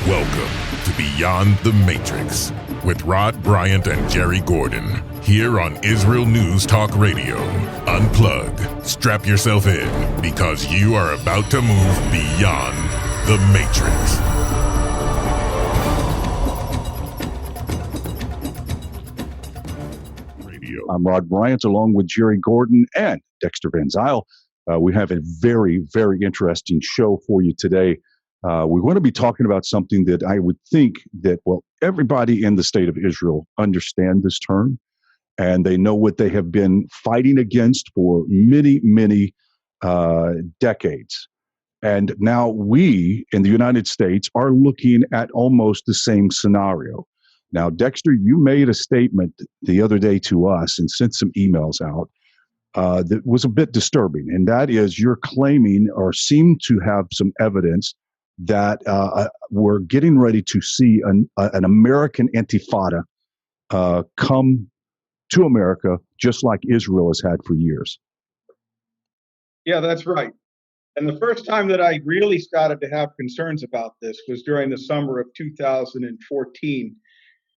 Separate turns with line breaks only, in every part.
Welcome to Beyond the Matrix with Rod Bryant and Jerry Gordon, here on Israel News Talk Radio. Unplug, strap yourself in, because you are about to move beyond the Matrix.
I'm Rod Bryant, along with Jerry Gordon and Dexter Van Zyl. We have a very, very interesting show for you today. We're going to be talking about something that I would think that, well, everybody in the state of Israel understand this term, and they know what they have been fighting against for many, many decades. And now we in the United States are looking at almost the same scenario. Now, Dexter, you made a statement the other day to us and sent some emails out that was a bit disturbing. And that is, you're claiming or seem to have some evidence that we're getting ready to see an American Intifada come to America, just like Israel has had for years.
Yeah, that's right. And the first time that I really started to have concerns about this was during the summer of 2014,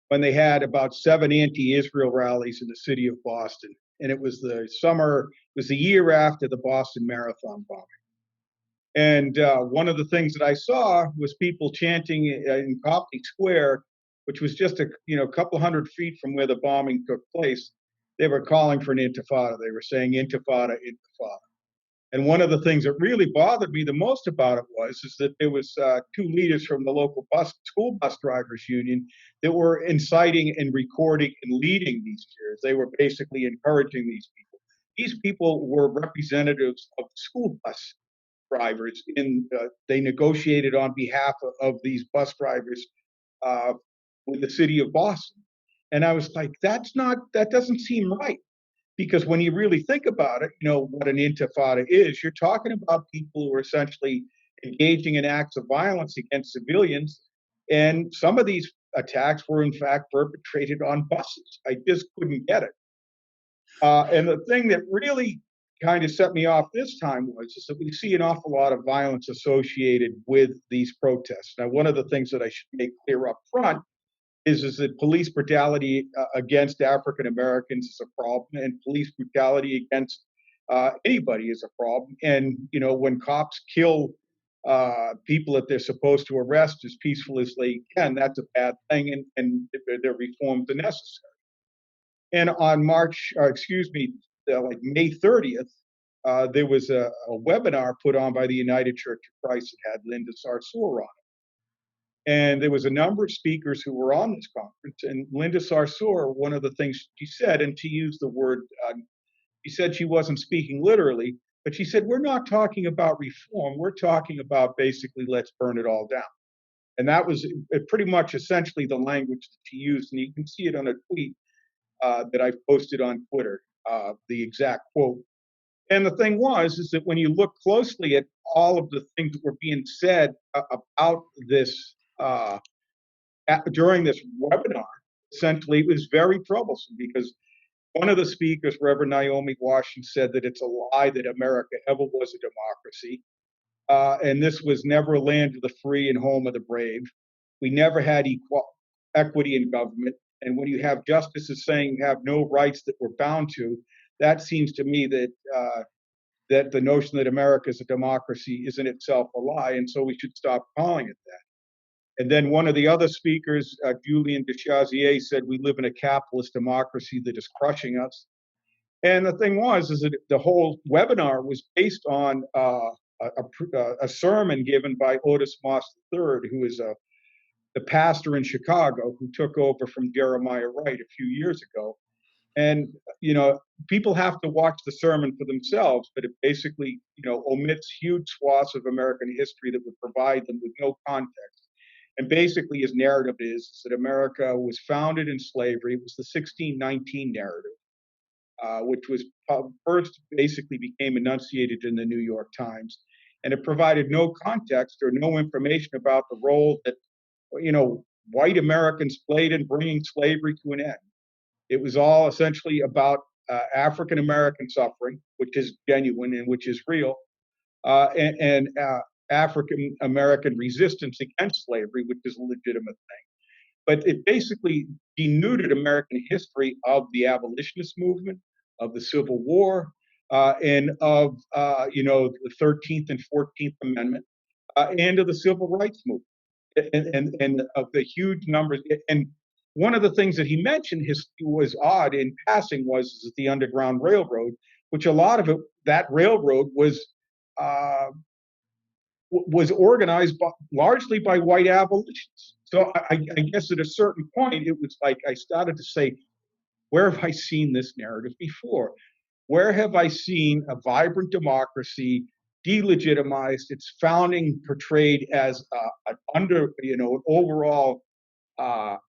when they had about 7 anti-Israel rallies in the city of Boston. And it was the year after the Boston Marathon bombing. And one of the things that I saw was people chanting in Copley Square, which was just a couple hundred feet from where the bombing took place. They were calling for an intifada. They were saying intifada, intifada. And one of the things that really bothered me the most about it was that there was 2 leaders from the local school bus drivers union that were inciting and recording and leading these cheers. They were basically encouraging these people. These people were representatives of school bus drivers. They negotiated on behalf of these bus drivers with the city of Boston. And I was like, that doesn't seem right. Because when you really think about it, what an intifada is, you're talking about people who are essentially engaging in acts of violence against civilians. And some of these attacks were, in fact, perpetrated on buses. I just couldn't get it. And the thing that really kind of set me off this time was that we see an awful lot of violence associated with these protests. Now, one of the things that I should make clear up front is that police brutality against African Americans is a problem, and police brutality against anybody is a problem. And when cops kill people that they're supposed to arrest as peaceful as they can, that's a bad thing, and their reforms are necessary. And on May 30th, there was a webinar put on by the United Church of Christ that had Linda Sarsour on it. And there was a number of speakers who were on this conference. And Linda Sarsour, one of the things she said, and to use the word, she said she wasn't speaking literally, but she said, we're not talking about reform. We're talking about basically, let's burn it all down. And that was pretty much essentially the language that she used. And you can see it on a tweet that I've posted on Twitter, the exact quote. And the thing is that when you look closely at all of the things that were being said about this, during this webinar, essentially, it was very troublesome, because one of the speakers, Reverend Naomi Washington, said that it's a lie that America ever was a democracy, and this was never a land of the free and home of the brave. We never had equity in government, and when you have justices saying you have no rights that we're bound to, that seems to me that that the notion that America is a democracy is in itself a lie, and so we should stop calling it that. And then one of the other speakers, Julian DeCharzier, said we live in a capitalist democracy that is crushing us. And the thing is that the whole webinar was based on a sermon given by Otis Moss III, who is the pastor in Chicago who took over from Jeremiah Wright a few years ago. And, people have to watch the sermon for themselves, but it basically, omits huge swaths of American history that would provide them with no context. And basically his narrative is that America was founded in slavery. It was the 1619 narrative, which was first basically became enunciated in the New York Times. And it provided no context or no information about the role that, white Americans played in bringing slavery to an end. It was all essentially about African American suffering, which is genuine and which is real, and African American resistance against slavery, which is a legitimate thing. But it basically denuded American history of the abolitionist movement, of the Civil War, and of the 13th and 14th Amendment, and of the Civil Rights movement, and of the huge numbers. And one of the things that he mentioned was odd in passing was the Underground Railroad, which a lot of it, that railroad uh, was organized largely by white abolitionists. So I guess at a certain point, it was like I started to say, where have I seen this narrative before? Where have I seen a vibrant democracy delegitimized, its founding portrayed as an overall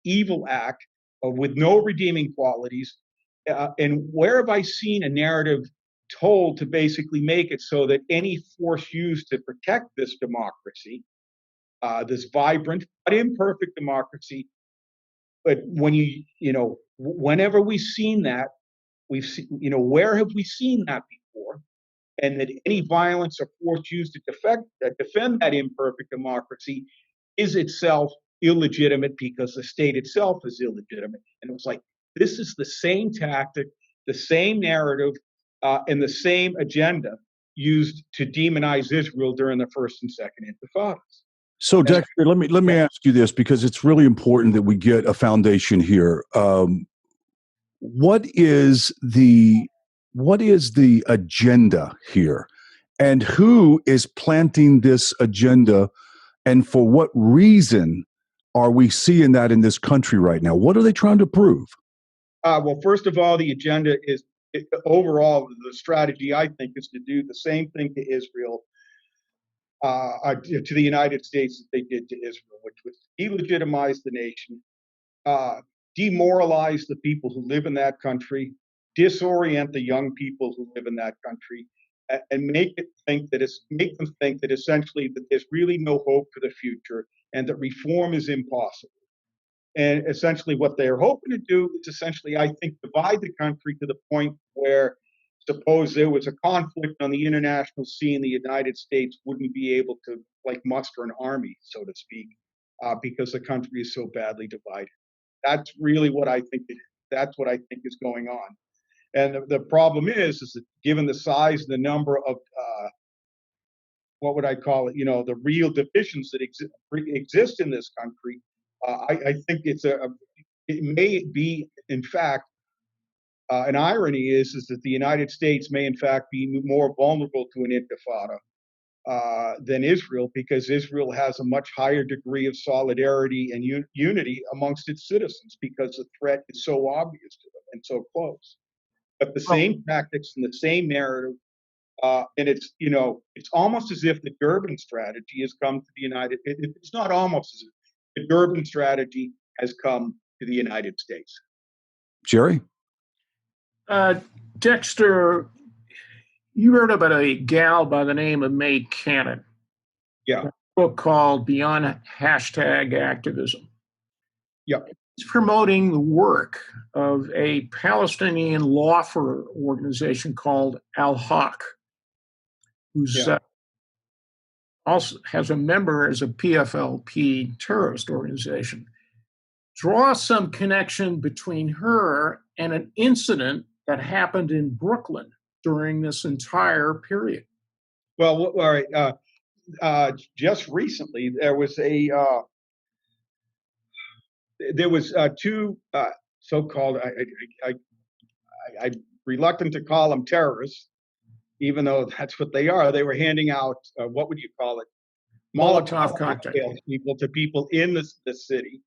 evil act with no redeeming qualities? And where have I seen a narrative told to basically make it so that any force used to protect this democracy, this vibrant but imperfect democracy, but whenever we've seen that, where have we seen that before? And that any violence or force used to defend that imperfect democracy is itself illegitimate because the state itself is illegitimate. And it was like, this is the same tactic, the same narrative, and the same agenda used to demonize Israel during the first and second intifadas.
So, Dexter, let me ask you this, because it's really important that we get a foundation here. What is the agenda here, and who is planting this agenda, and for what reason are we seeing that in this country right now? What are they trying to prove?
Well, first of all, the agenda is overall the strategy, I think, is to do the same thing to Israel, to the United States that they did to Israel, which was delegitimize the nation, demoralize the people who live in that country, disorient the young people who live in that country, and make them think that essentially that there's really no hope for the future and that reform is impossible. And essentially what they're hoping to do is essentially, I think, divide the country to the point where suppose there was a conflict on the international scene, the United States wouldn't be able to muster an army, so to speak, because the country is so badly divided. That's really what I think. That's what I think is going on. And the problem is that given the size and the number of what would I call it? The real divisions that exist in this country. I think it may be, in fact, an irony is that the United States may, in fact, be more vulnerable to an intifada than Israel, because Israel has a much higher degree of solidarity and unity amongst its citizens, because the threat is so obvious to them and so close. But the same tactics and the same narrative, and it's almost as if the Durban strategy has come to the United. It's not almost as if the Durban strategy has come to the United States.
Jerry?
Dexter, you wrote about a gal by the name of Mae Cannon.
Yeah.
A book called Beyond Activism.
Yeah.
It's promoting the work of a Palestinian lawfare organization called Al-Haq, who's also has a member as a PFLP terrorist organization. Draw some connection between her and an incident that happened in Brooklyn during this entire period.
Well, all right. Just recently, there was two so-called. I'm reluctant to call them terrorists, even though that's what they are. They were handing out what would you call it?
Molotov cocktails
to people in the city,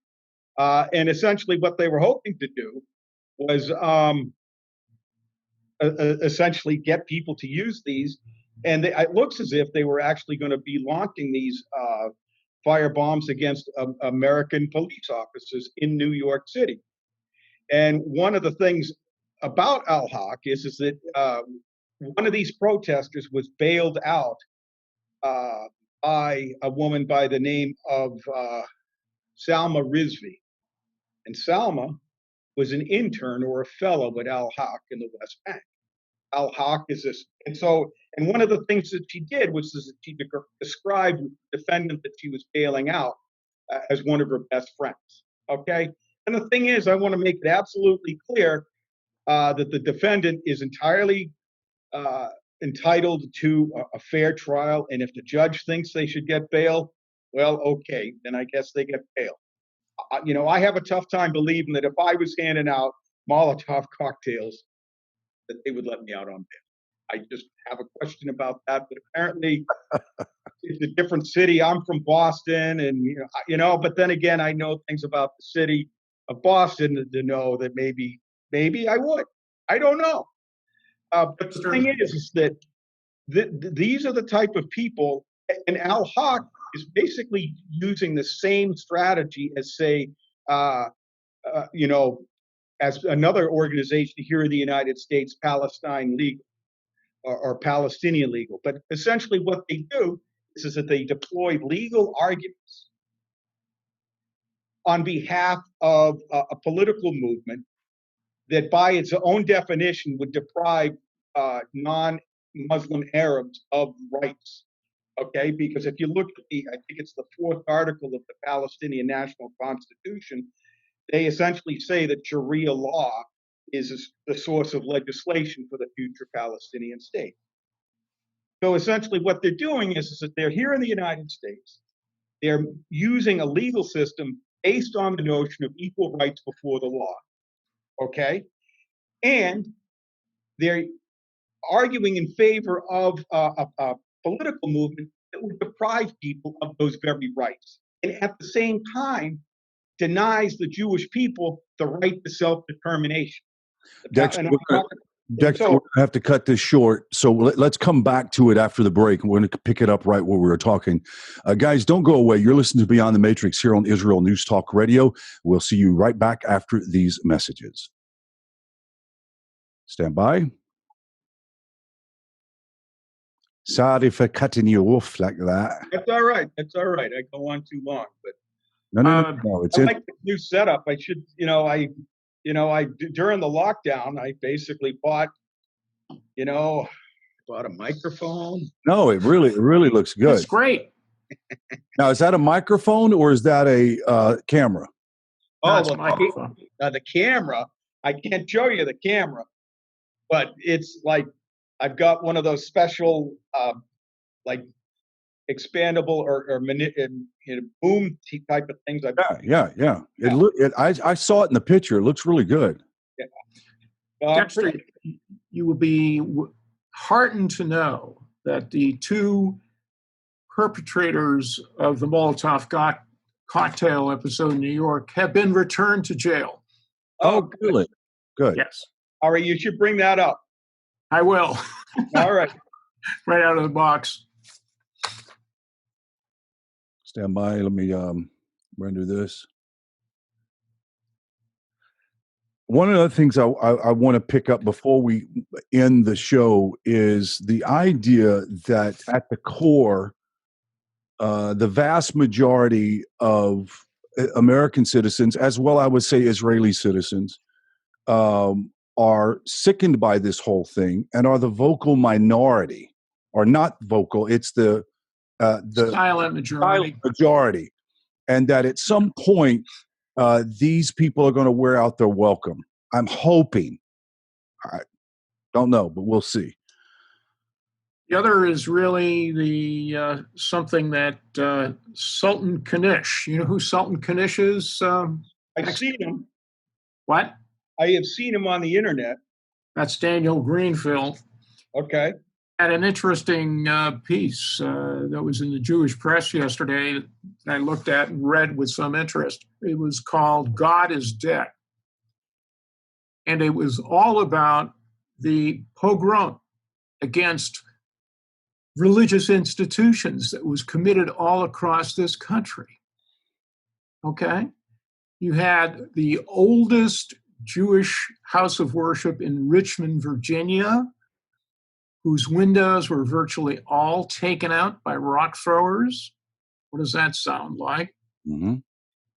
and essentially what they were hoping to do was essentially get people to use these, and it looks as if they were actually going to be launching these fire bombs against American police officers in New York City. And one of the things about Al-Haq is that one of these protesters was bailed out by a woman by the name of Salma Rizvi. And Salma was an intern or a fellow at Al-Haq in the West Bank. Al-Haq is this. And one of the things that she did was that she described the defendant that she was bailing out as one of her best friends. Okay? And the thing is, I want to make it absolutely clear that the defendant is entirely entitled to a fair trial. And if the judge thinks they should get bail, well, okay, then I guess they get bail. I have a tough time believing that if I was handing out Molotov cocktails, that they would let me out on bail. I just have a question about that. But apparently, it's a different city. I'm from Boston, and But then again, I know things about the city of Boston to know that maybe I would. I don't know. But the thing is that these are the type of people, and Al-Haq is basically using the same strategy as, say, as another organization here in the United States, Palestine Legal or Palestinian Legal. But essentially what they do is that they deploy legal arguments on behalf of a political movement that by its own definition would deprive non-Muslim Arabs of rights. Okay, because if you look at I think it's the 4th article of the Palestinian National Constitution, they essentially say that Sharia law is the source of legislation for the future Palestinian state. So essentially what they're doing is that they're here in the United States. They're using a legal system based on the notion of equal rights before the law. Okay? And they're arguing in favor of a political movement that would deprive people of those very rights. And at the same time, denies the Jewish people the right to self-determination.
Dexter, we're going to have to cut this short. So let's come back to it after the break. We're going to pick it up right where we were talking. Guys, don't go away. You're listening to Beyond the Matrix here on Israel News Talk Radio. We'll see you right back after these messages. Stand by. Sorry for cutting you off like that.
That's all right. That's all right. I go on too long, but
no. It's
I like the new setup. I should, I during the lockdown, I basically bought a microphone.
No, it really looks good.
It's great.
Now, is that a microphone or is that a camera?
Oh, the camera. I can't show you the camera, but it's like I've got one of those special, like expandable or boom type of things.
Yeah. I saw it in the picture. It looks really good.
Yeah.
Dexter, you will be heartened to know that the 2 perpetrators of the Molotov cocktail episode in New York have been returned to jail.
Oh, really? Good.
Yes.
All right, you should bring that up.
I will.
All right.
Right out of the box.
Stand by. Let me render this. One of the things I want to pick up before we end the show is the idea that at the core, the vast majority of American citizens, as well I would say Israeli citizens, are sickened by this whole thing and are the vocal minority, or not vocal. It's the
silent
majority, and that at some point these people are going to wear out their welcome. I'm hoping. I don't know, but we'll see.
The other is really the something that Sultan Kanish. You know who Sultan Kanish is?
I've seen him.
What?
I have seen him on the internet.
That's Daniel Greenfield.
Okay.
Had an interesting piece that was in the Jewish press yesterday that I looked at and read with some interest. It was called God is Dead. And it was all about the pogrom against religious institutions that was committed all across this country. Okay? You had the oldest Jewish house of worship in Richmond, Virginia, whose windows were virtually all taken out by rock throwers. What does that sound like?
Mm-hmm.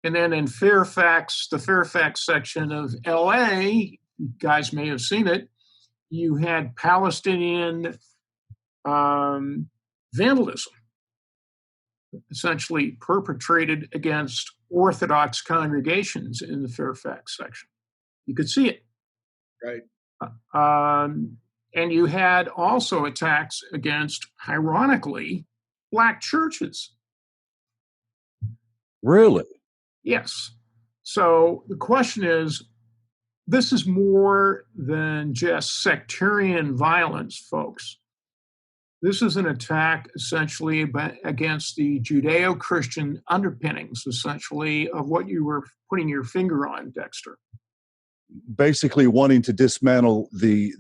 And then in Fairfax, the Fairfax section of LA, you guys may have seen it, you had Palestinian vandalism, essentially perpetrated against Orthodox congregations in the Fairfax section. You could see it.
Right.
And you had also attacks against, ironically, Black churches.
Really?
Yes. So the question is, this is more than just sectarian violence, folks. This is an attack essentially against the Judeo-Christian underpinnings, essentially, of what you were putting your finger on, Dexter.
Basically wanting to dismantle the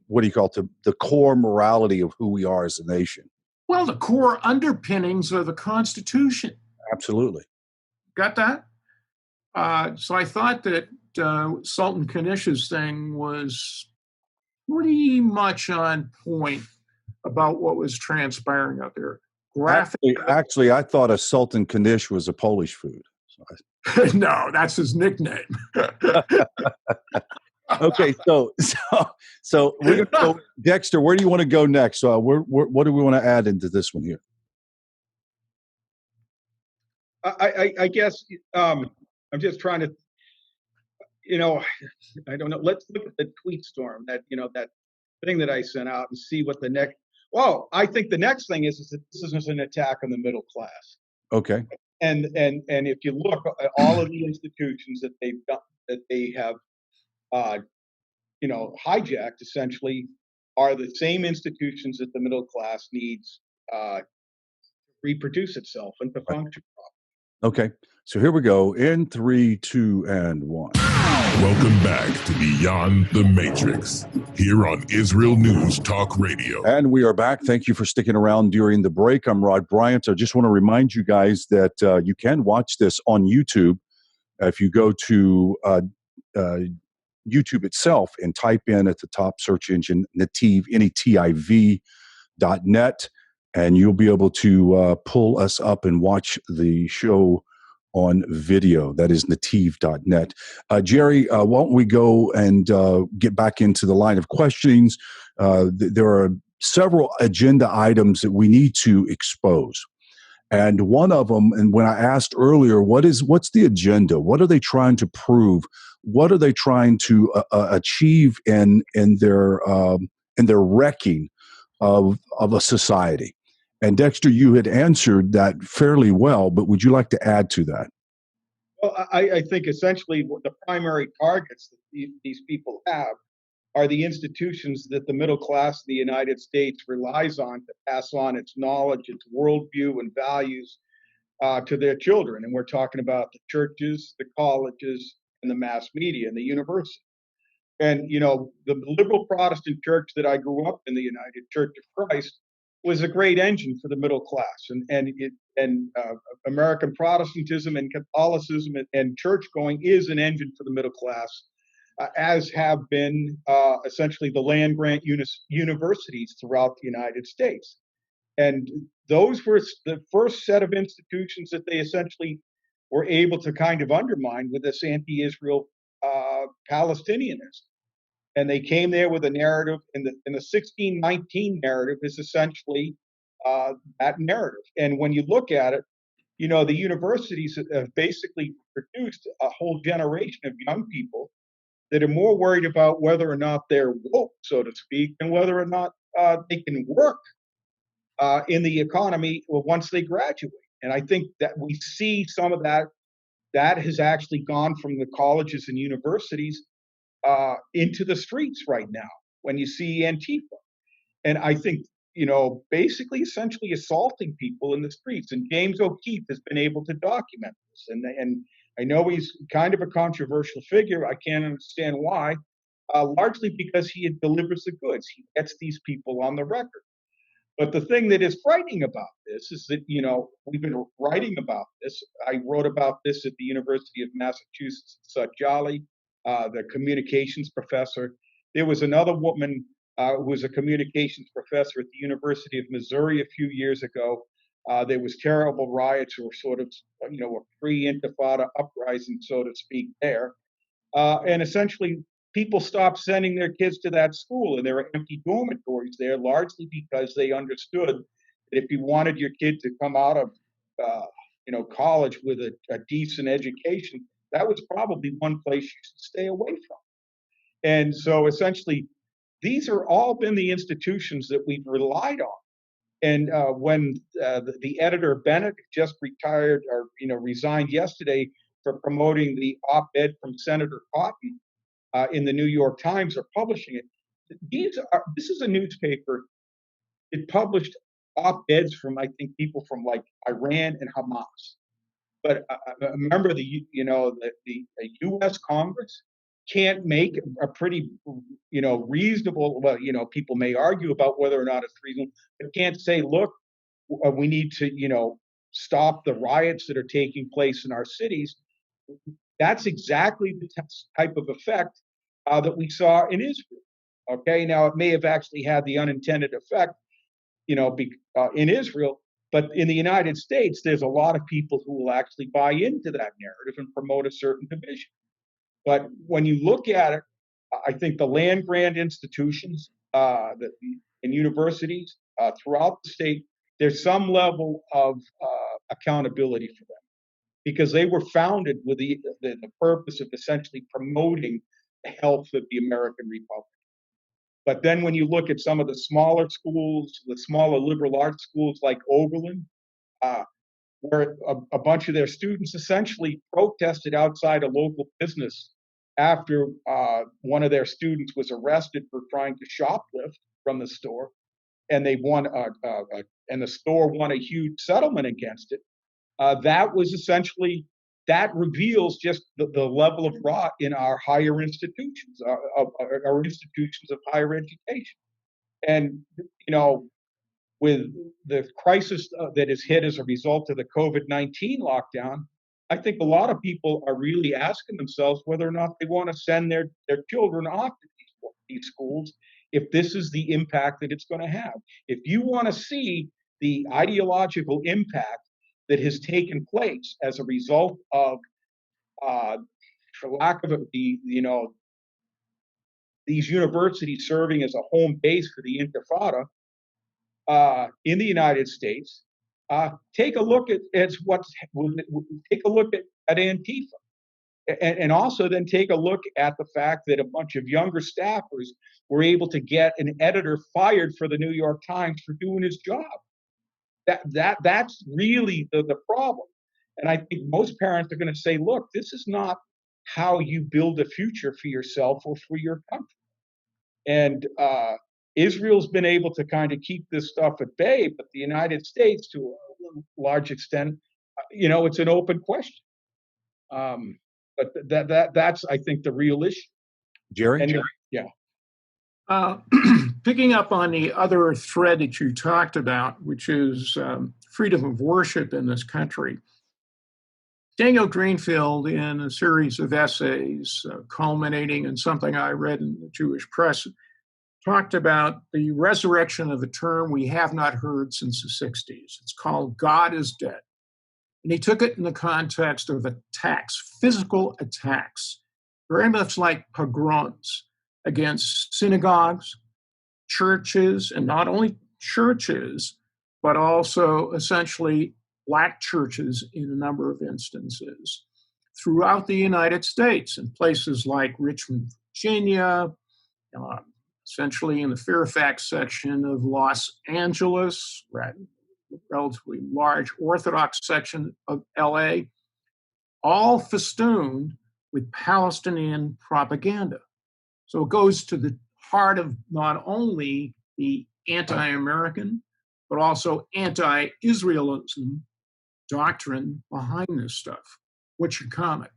what do you call it, the core morality of who we are as a nation.
Well, the core underpinnings of the Constitution.
Absolutely.
Got that? So I thought that Sultan Kanish's thing was pretty much on point about what was transpiring out there.
Actually, I thought a Sultan Kanish was a Polish food.
No, that's his nickname.
Okay, so we're gonna go, Dexter. Where do you want to go next? What do we want to add into this one here?
I guess I'm just trying to, I don't know. Let's look at the tweet storm, that thing that I sent out, and see what the next. Well, I think the next thing is that this is an attack on the middle class.
Okay.
And if you look at all of the institutions that they have hijacked, essentially, are the same institutions that the middle class needs to reproduce itself and to function properly.
Okay, so here we go in 3, 2, and 1.
Welcome back to Beyond the Matrix, here on Israel News Talk Radio.
And we are back. Thank you for sticking around during the break. I'm Rod Bryant. I just want to remind you guys that you can watch this on YouTube. If you go to YouTube itself and type in at the top search engine Netiv, Netiv.net, and you'll be able to pull us up and watch the show on video. That is Netiv.net. Jerry, why don't we go and get back into the line of questionings? There are several agenda items that we need to expose. And one of them, and when I asked earlier, what's the agenda? What are they trying to prove? What are they trying to achieve in their wrecking of a society? And Dexter, you had answered that fairly well, but would you like to add to that?
Well, I think essentially the primary targets that these people have are the institutions that the middle class of the United States relies on to pass on its knowledge, its worldview, and values to their children. And we're talking about the churches, the colleges, and the mass media, and the university. And, the liberal Protestant church that I grew up in, the United Church of Christ, was a great engine for the middle class. And American Protestantism and Catholicism and church going is an engine for the middle class, as have been essentially the land grant universities throughout the United States. And those were the first set of institutions that they essentially were able to kind of undermine with this anti-Israel Palestinianism. And they came there with a narrative, and the 1619 narrative is essentially that narrative. And when you look at it, the universities have basically produced a whole generation of young people that are more worried about whether or not they're woke, so to speak, and whether or not they can work in the economy once they graduate. And I think that we see some of that has actually gone from the colleges and universities into the streets right now when you see Antifa. And I think, basically essentially assaulting people in the streets. And James O'Keefe has been able to document this. And I know he's kind of a controversial figure. I can't understand why, largely because he delivers the goods. He gets these people on the record. But the thing that is frightening about this is that, we've been writing about this. I wrote about this at the University of Massachusetts, Sut Jolly, the communications professor. There was another woman who was a communications professor at the University of Missouri a few years ago. There was terrible riots or sort of, a pre-Intifada uprising, so to speak, there. And essentially people stopped sending their kids to that school, and there were empty dormitories there, largely because they understood that if you wanted your kid to come out of college with a decent education, that was probably one place you should stay away from. And so essentially, these are all been the institutions that we've relied on. And when the editor Bennett just retired or resigned yesterday for promoting the op-ed from Senator Cotton in the New York Times, or publishing it, this is a newspaper. It published op-eds from, I think, people from like Iran and Hamas. But remember, the U.S. Congress can't make a pretty, reasonable. Well, people may argue about whether or not it's reasonable, but can't say, look, we need to, stop the riots that are taking place in our cities. That's exactly the type of effect that we saw in Israel. Okay, now it may have actually had the unintended effect, in Israel. But in the United States, there's a lot of people who will actually buy into that narrative and promote a certain division. But when you look at it, I think the land grant institutions and universities throughout the state, there's some level of accountability for them, because they were founded with the purpose of essentially promoting the health of the American Republic. But then when you look at some of the smaller schools, the smaller liberal arts schools like Oberlin, where a bunch of their students essentially protested outside a local business after one of their students was arrested for trying to shoplift from the store, and they won, and the store won a huge settlement against it. That reveals just the level of rot in our higher institutions, our institutions of higher education. And, with the crisis that is hit as a result of the COVID-19 lockdown, I think a lot of people are really asking themselves whether or not they want to send their children off to these schools if this is the impact that it's going to have. If you want to see the ideological impact that has taken place as a result of, for lack of these universities serving as a home base for the Intifada in the United States, take a look at Antifa, and also then take a look at the fact that a bunch of younger staffers were able to get an editor fired for the New York Times for doing his job. That's really the problem. And I think most parents are going to say, look, this is not how you build a future for yourself or for your country. And Israel's been able to kind of keep this stuff at bay, but the United States, to a large extent, it's an open question. But that's, I think, the real issue.
Jerry?
Yeah.
Picking up on the other thread that you talked about, which is freedom of worship in this country, Daniel Greenfield, in a series of essays culminating in something I read in the Jewish press, talked about the resurrection of a term we have not heard since the 60s. It's called God is Dead. And he took it in the context of attacks, physical attacks, very much like pogroms against synagogues, churches, and not only churches, but also essentially Black churches in a number of instances throughout the United States, in places like Richmond, Virginia, essentially in the Fairfax section of Los Angeles, relatively large Orthodox section of LA, all festooned with Palestinian propaganda. So it goes to the heart of not only the anti-American, but also anti-Israelism doctrine behind this stuff. What's your comment?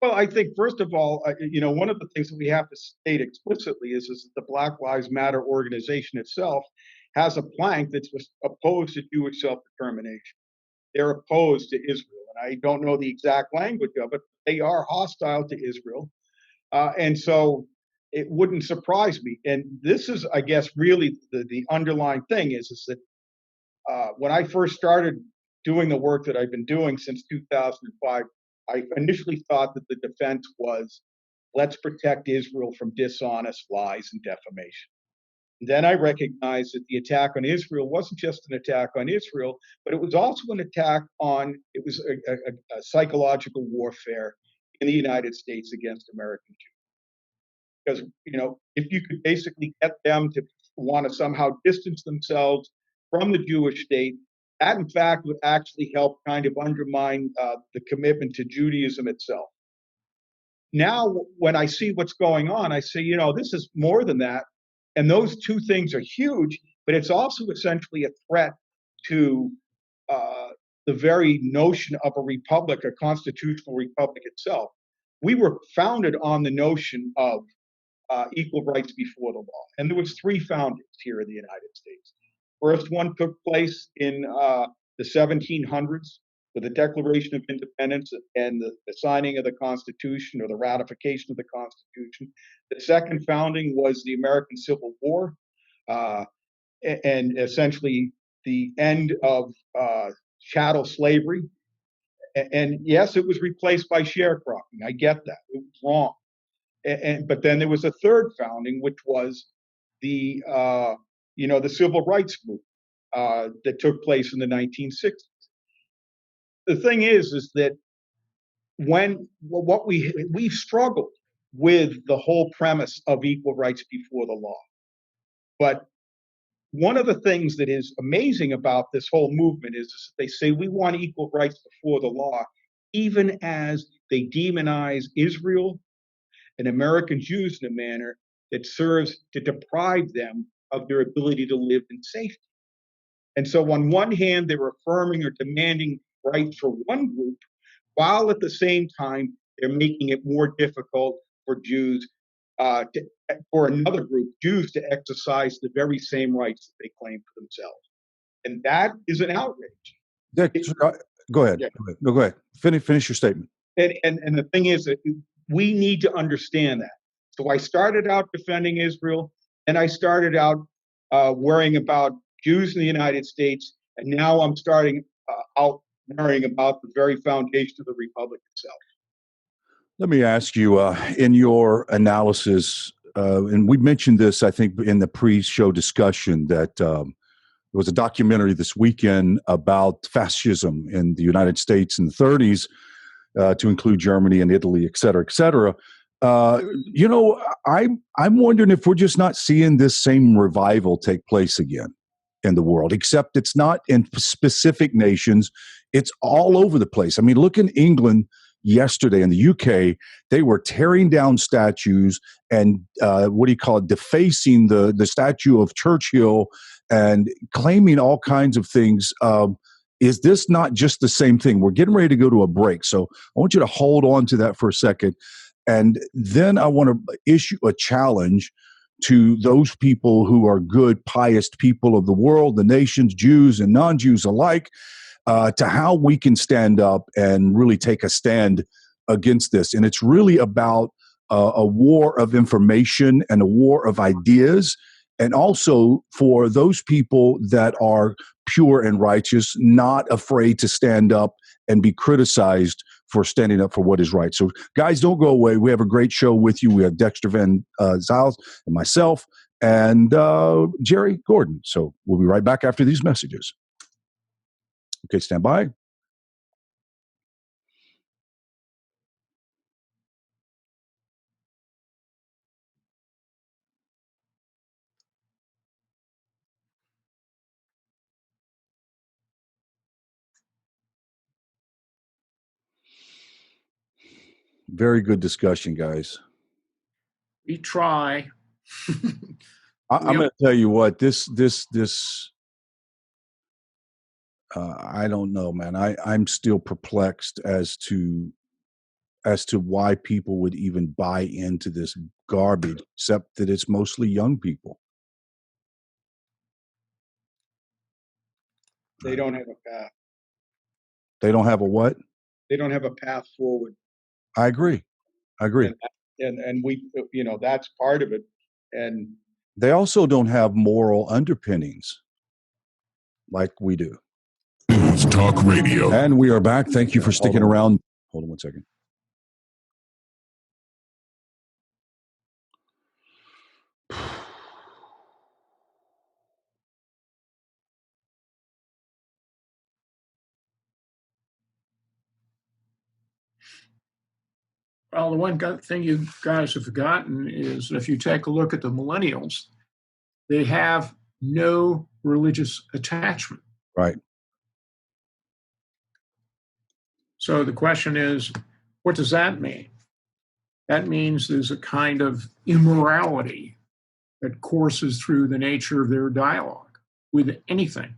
Well, I think, first of all, one of the things that we have to state explicitly is that the Black Lives Matter organization itself has a plank that's opposed to Jewish self-determination. They're opposed to Israel. And I don't know the exact language of it, but they are hostile to Israel. And so it wouldn't surprise me. And this is, I guess, really the underlying thing is that when I first started doing the work that I've been doing since 2005, I initially thought that the defense was let's protect Israel from dishonest lies and defamation. And then I recognized that the attack on Israel wasn't just an attack on Israel, but it was also an attack on, it was a psychological warfare in the United States against American Jews. Because, if you could basically get them to want to somehow distance themselves from the Jewish state, that in fact would actually help kind of undermine the commitment to Judaism itself. Now, when I see what's going on, I say, this is more than that. And those two things are huge, but it's also essentially a threat to the very notion of a republic, a constitutional republic itself. We were founded on the notion of equal rights before the law. And there was 3 foundings here in the United States. First one took place in the 1700s with the Declaration of Independence and the signing of the Constitution, or the ratification of the Constitution. The second founding was the American Civil War, and essentially the end of chattel slavery. And yes, it was replaced by sharecropping. I get that. It was wrong. But then there was a third founding, which was the civil rights movement that took place in the 1960s. The thing is that when we've struggled with the whole premise of equal rights before the law, but one of the things that is amazing about this whole movement is they say we want equal rights before the law, even as they demonize Israel and American Jews in a manner that serves to deprive them of their ability to live in safety. And so on one hand, they're affirming or demanding rights for one group, while at the same time, they're making it more difficult for Jews, for another group, Jews, to exercise the very same rights that they claim for themselves. And that is an outrage.
Go ahead.
Yeah.
Go ahead. Finish your statement.
And the thing is that we need to understand that. So I started out defending Israel, and I started out worrying about Jews in the United States, and now I'm starting out worrying about the very foundation of the republic itself.
Let me ask you, in your analysis, and we mentioned this, I think, in the pre-show discussion, that there was a documentary this weekend about fascism in the United States in the 30s, to include Germany and Italy, et cetera, et cetera. I'm wondering if we're just not seeing this same revival take place again in the world, except it's not in specific nations. It's all over the place. I mean, look in England yesterday, in the UK, they were tearing down statues and defacing the statue of Churchill and claiming all kinds of things. Is this not just the same thing? We're getting ready to go to a break, so I want you to hold on to that for a second. And then I want to issue a challenge to those people who are good, pious people of the world, the nations, Jews and non-Jews alike, to how we can stand up and really take a stand against this. And it's really about a war of information and a war of ideas, and also for those people that are pure and righteous, not afraid to stand up and be criticized for standing up for what is right. So guys, don't go away. We have a great show with you. We have Dexter Van Zyles and myself and Jerry Gordon. So we'll be right back after these messages. Okay, stand by. Very good discussion, guys.
We try.
I'm going to tell you what, this I don't know, man. I'm still perplexed as to why people would even buy into this garbage, except that it's mostly young people.
They don't have a path.
They don't have a what?
They don't have a path forward.
I agree.
And we, that's part of it. And
they also don't have moral underpinnings like we do.
News Talk Radio.
And we are back. Thank you for sticking around. Hold on one second.
Well, the one thing you guys have forgotten is that if you take a look at the millennials, they have no religious attachment.
Right.
So the question is, what does that mean? That means there's a kind of immorality that courses through the nature of their dialogue with anything.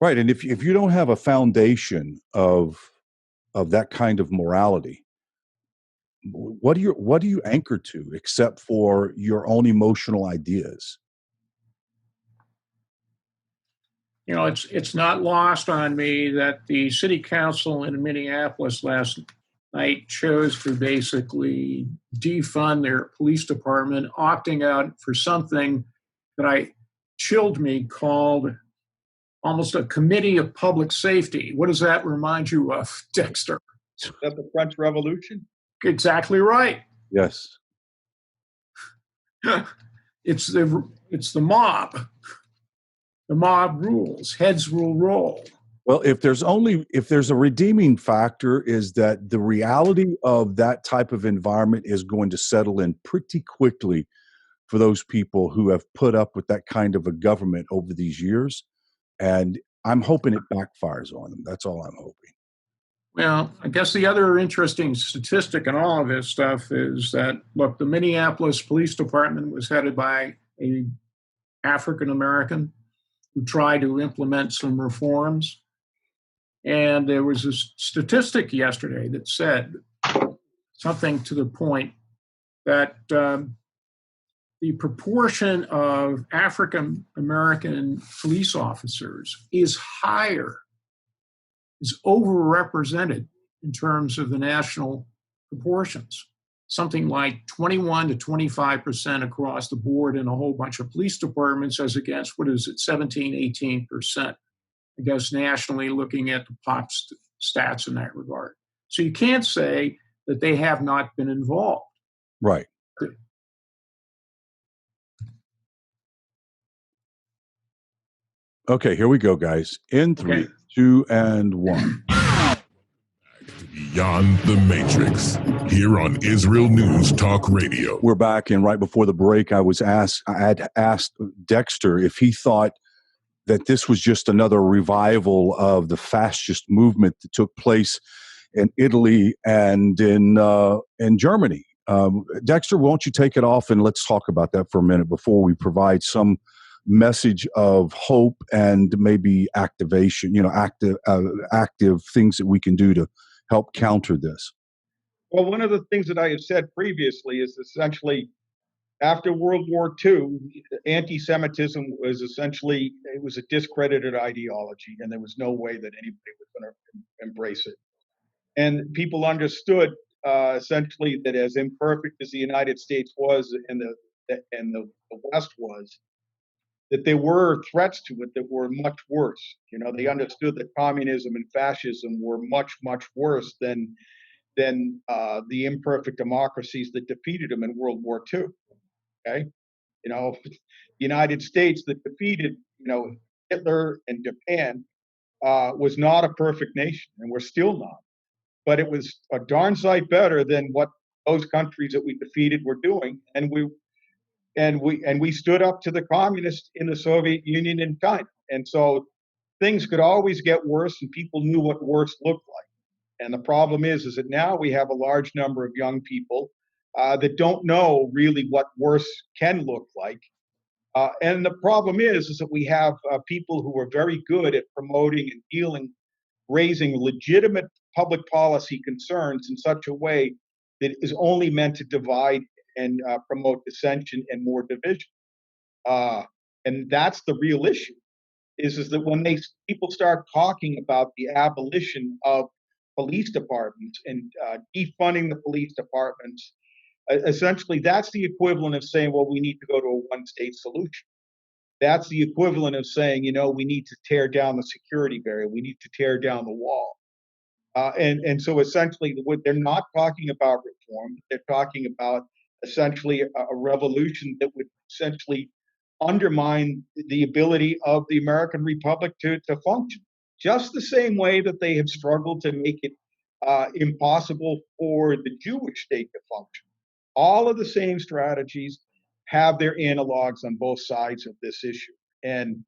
Right. And if you don't have a foundation of that kind of morality, what do you anchor to except for your own emotional ideas?
You know, it's not lost on me that the city council in Minneapolis last night chose to basically defund their police department, opting out for something that chilled me, called almost a committee of public safety. What does that remind you of, Dexter?
Is that the French Revolution?
Exactly right.
Yes.
It's the mob. The mob rules. Heads will roll.
Well, if there's a redeeming factor, is that the reality of that type of environment is going to settle in pretty quickly for those people who have put up with that kind of a government over these years. And I'm hoping it backfires on them. That's all I'm hoping.
Well, I guess the other interesting statistic in all of this stuff is that, look, the Minneapolis Police Department was headed by an African American who tried to implement some reforms. And there was a statistic yesterday that said something to the point that the proportion of African American police officers is overrepresented in terms of the national proportions. Something like 21 to 25% across the board in a whole bunch of police departments, as against, 17, 18%, I guess, nationally, looking at the pop stats in that regard. So you can't say that they have not been involved.
Right. Okay, here we go, guys. In 3, 2, and 1.
Beyond the Matrix, here on Israel News Talk Radio.
We're back, and right before the break, I had asked Dexter if he thought that this was just another revival of the fascist movement that took place in Italy and in Germany. Dexter, won't you take it off and let's talk about that for a minute before we provide some message of hope and maybe activation, active things that we can do to help counter this?
Well, one of the things that I have said previously is essentially after World War II, anti-Semitism was it was a discredited ideology, and there was no way that anybody was going to embrace it. And people understood essentially that as imperfect as the United States was and the West was, that there were threats to it that were much worse. They understood that communism and fascism were much, much worse than the imperfect democracies that defeated them in World War II. Okay, the United States that defeated Hitler and Japan was not a perfect nation, and we're still not. But it was a darn sight better than what those countries that we defeated were doing, and we stood up to the communists in the Soviet Union and China. And so things could always get worse, and people knew what worse looked like. And the problem is that now we have a large number of young people that don't know really what worse can look like. And the problem is that we have people who are very good at promoting and raising legitimate public policy concerns in such a way that is only meant to divide and promote dissension and more division. And that's the real issue, is that when people start talking about the abolition of police departments and defunding the police departments, essentially that's the equivalent of saying, well, we need to go to a one-state solution. That's the equivalent of saying, we need to tear down the security barrier. We need to tear down the wall. And so essentially what they're not talking about reform. They're talking about essentially a revolution that would essentially undermine the ability of the American Republic to function. Just the same way that they have struggled to make it impossible for the Jewish state to function. All of the same strategies have their analogs on both sides of this issue, and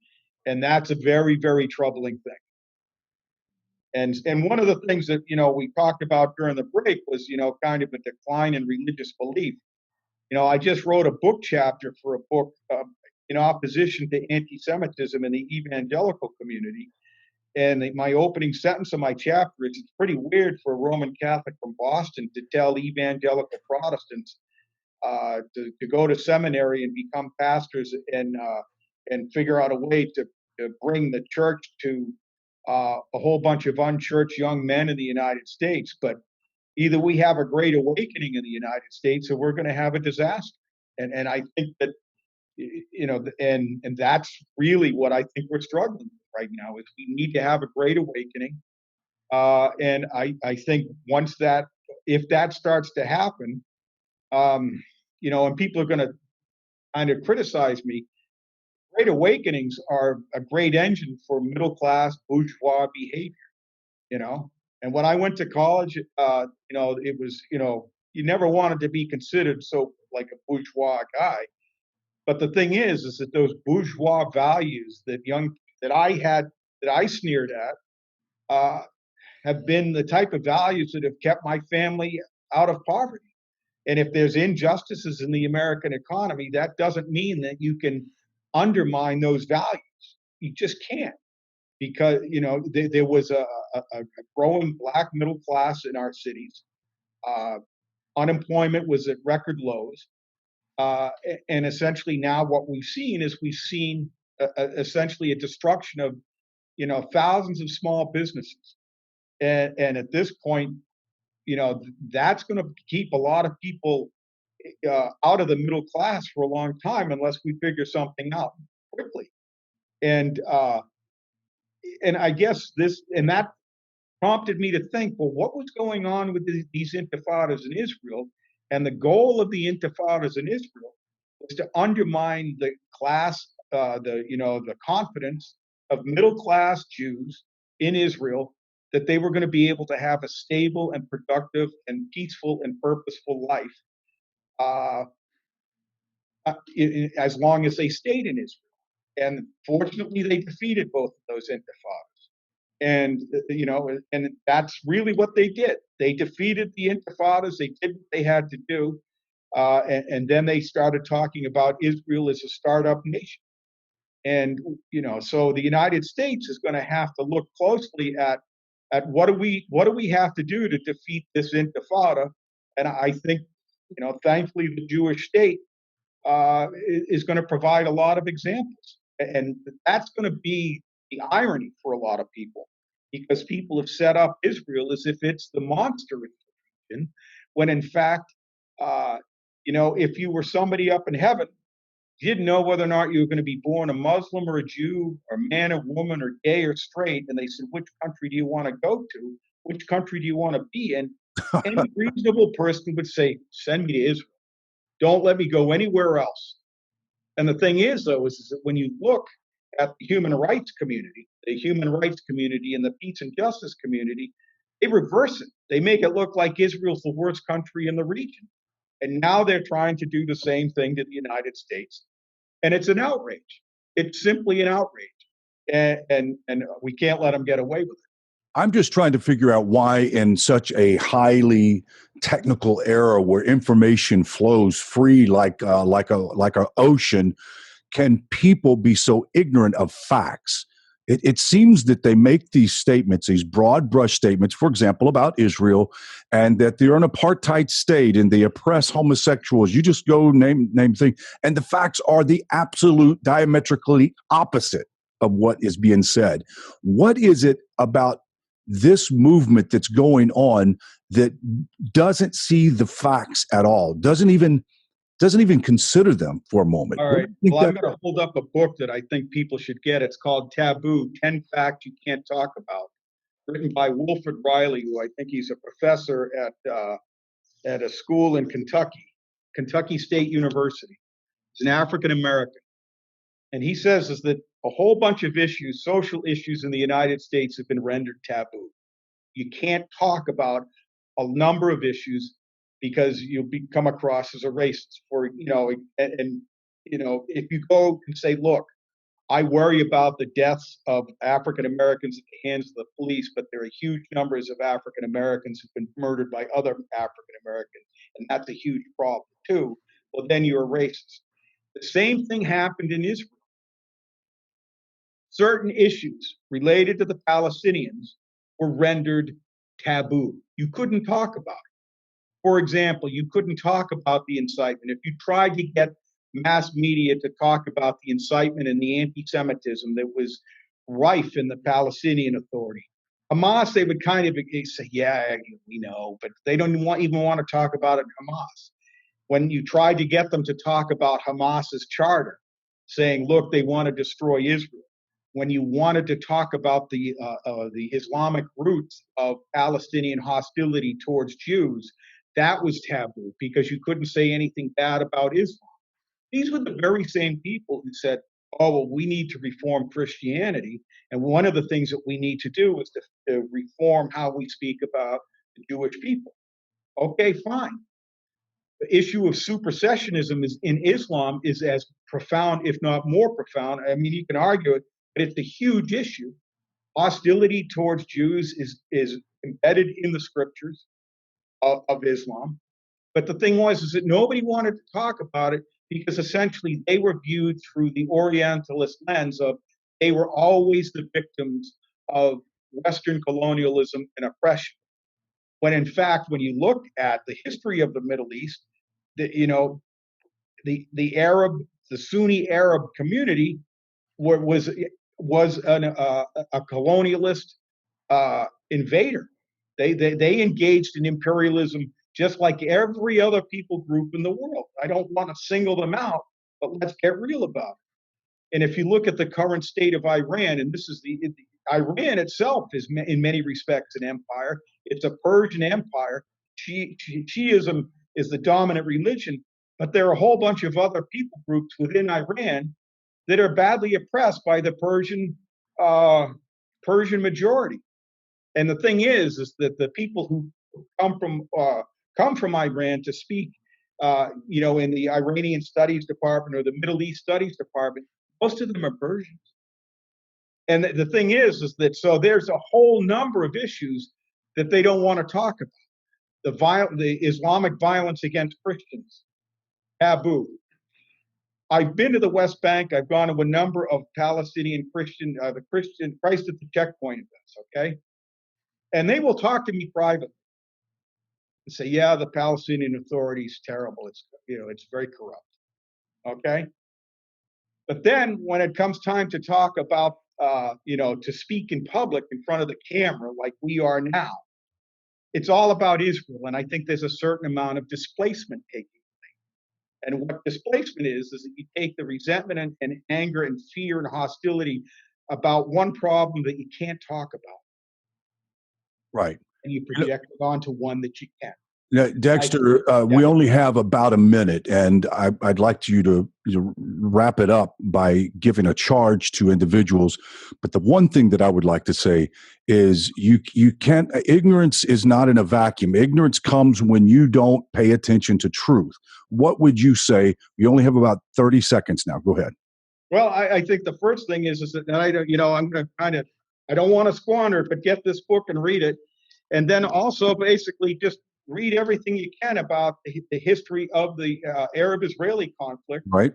that's a very, very troubling thing. And one of the things that we talked about during the break was kind of a decline in religious belief. I just wrote a book chapter for a book in opposition to anti-Semitism in the evangelical community. And my opening sentence of my chapter is, it's pretty weird for a Roman Catholic from Boston to tell evangelical Protestants to go to seminary and become pastors and figure out a way to bring the church to a whole bunch of unchurched young men in the United States. But either we have a great awakening in the United States or we're going to have a disaster. And I think that, and that's really what I think we're struggling with right now, is we need to have a great awakening. And I think if that starts to happen, and people are going to kind of criticize me, great awakenings are a great engine for middle class bourgeois behavior, And when I went to college, it was, you never wanted to be considered so like a bourgeois guy. But the thing is that those bourgeois values that I sneered at, have been the type of values that have kept my family out of poverty. And if there's injustices in the American economy, that doesn't mean that you can undermine those values. You just can't, because there was a growing black middle class in our cities. Unemployment was at record lows, and essentially now what we've seen essentially a destruction of thousands of small businesses, and at this point, that's going to keep a lot of people out of the middle class for a long time unless we figure something out quickly. And I guess that prompted me to think, well, what was going on with these intifadas in Israel? And the goal of the intifadas in Israel was to undermine the class, the confidence of middle class Jews in Israel, that they were going to be able to have a stable and productive and peaceful and purposeful life, as long as they stayed in Israel. And fortunately, they defeated both of those intifadas. And, and that's really what they did. They defeated the intifadas. They did what they had to do. And then they started talking about Israel as a startup nation. And, so the United States is going to have to look closely at what do we have to do to defeat this intifada. And I think, thankfully, the Jewish state is going to provide a lot of examples. And that's going to be the irony for a lot of people, because people have set up Israel as if it's the monster in the region, when in fact, if you were somebody up in heaven, you didn't know whether or not you were going to be born a Muslim or a Jew or man or woman or gay or straight, and they said, which country do you want to go to? Which country do you want to be in? Any reasonable person would say, send me to Israel. Don't let me go anywhere else. And the thing is, though, is that when you look at the human rights community and the peace and justice community, they reverse it. They make it look like Israel's the worst country in the region. And now they're trying to do the same thing to the United States. And it's an outrage. It's simply an outrage. And we can't let them get away with it.
I'm just trying to figure out why, in such a highly technical era where information flows free like an ocean, can people be so ignorant of facts? It seems that they make these statements, these broad brush statements, for example, about Israel, and that they're an apartheid state and they oppress homosexuals. You just go name thing, and the facts are the absolute diametrically opposite of what is being said. What is it about this movement that's going on that doesn't see the facts at all, doesn't even consider them for a moment?
All right. Well, I'm going to hold up a book that I think people should get. It's called Taboo, 10 Facts You Can't Talk About, written by Wilfred Riley, who I think he's a professor at a school in Kentucky State University. He's an African-American. And he says is that a whole bunch of issues, social issues in the United States, have been rendered taboo. You can't talk about a number of issues because you'll come across as a racist. And if you go and say, look, I worry about the deaths of African Americans at the hands of the police, but there are huge numbers of African Americans who've been murdered by other African Americans, and that's a huge problem too. Well, then you're a racist. The same thing happened in Israel. Certain issues related to the Palestinians were rendered taboo. You couldn't talk about it. For example, you couldn't talk about the incitement. If you tried to get mass media to talk about the incitement and the anti-Semitism that was rife in the Palestinian Authority, Hamas, they would kind of say, yeah, we know, but they don't even want to talk about it in Hamas. When you tried to get them to talk about Hamas's charter, saying, look, they want to destroy Israel, when you wanted to talk about the Islamic roots of Palestinian hostility towards Jews, that was taboo because you couldn't say anything bad about Islam. These were the very same people who said, oh, well, we need to reform Christianity. And one of the things that we need to do is to reform how we speak about the Jewish people. Okay, fine. The issue of supersessionism in Islam is as profound, if not more profound. I mean, you can argue it, but it's a huge issue. Hostility towards Jews is embedded in the scriptures of Islam. But the thing is that nobody wanted to talk about it because essentially they were viewed through the Orientalist lens of they were always the victims of Western colonialism and oppression. When in fact, when you look at the history of the Middle East, the Sunni Arab community was a colonialist invader. They engaged in imperialism just like every other people group in the world. I don't want to single them out, but let's get real about it. And if you look at the current state of Iran, and this is Iran itself is in many respects an empire. It's a Persian empire. Shiism is the dominant religion, but there are a whole bunch of other people groups within Iran that are badly oppressed by the Persian majority. And the thing is that the people who come from Iran to speak, in the Iranian Studies Department or the Middle East Studies Department, most of them are Persians. And the thing is that so there's a whole number of issues that they don't want to talk about. The Islamic violence against Christians, taboo. I've been to the West Bank. I've gone to a number of Palestinian Christian Christ at the Checkpoint events, okay? And they will talk to me privately and say, yeah, the Palestinian Authority is terrible. It's very corrupt, okay? But then when it comes time to talk about, to speak in public in front of the camera like we are now, it's all about Israel. And I think there's a certain amount of displacement taking place. And what displacement is that you take the resentment and anger and fear and hostility about one problem that you can't talk about.
Right.
And you project it onto one that you can.
Now, Dexter, we only have about a minute, and I'd like you to wrap it up by giving a charge to individuals. But the one thing that I would like to say is you can't. Ignorance is not in a vacuum. Ignorance comes when you don't pay attention to truth. What would you say? You only have about 30 seconds now. Go ahead.
Well, I think the first thing is that I'm going to I don't want to squander it, but get this book and read it, and then also basically just read everything you can about the history of the Arab-Israeli conflict,
right?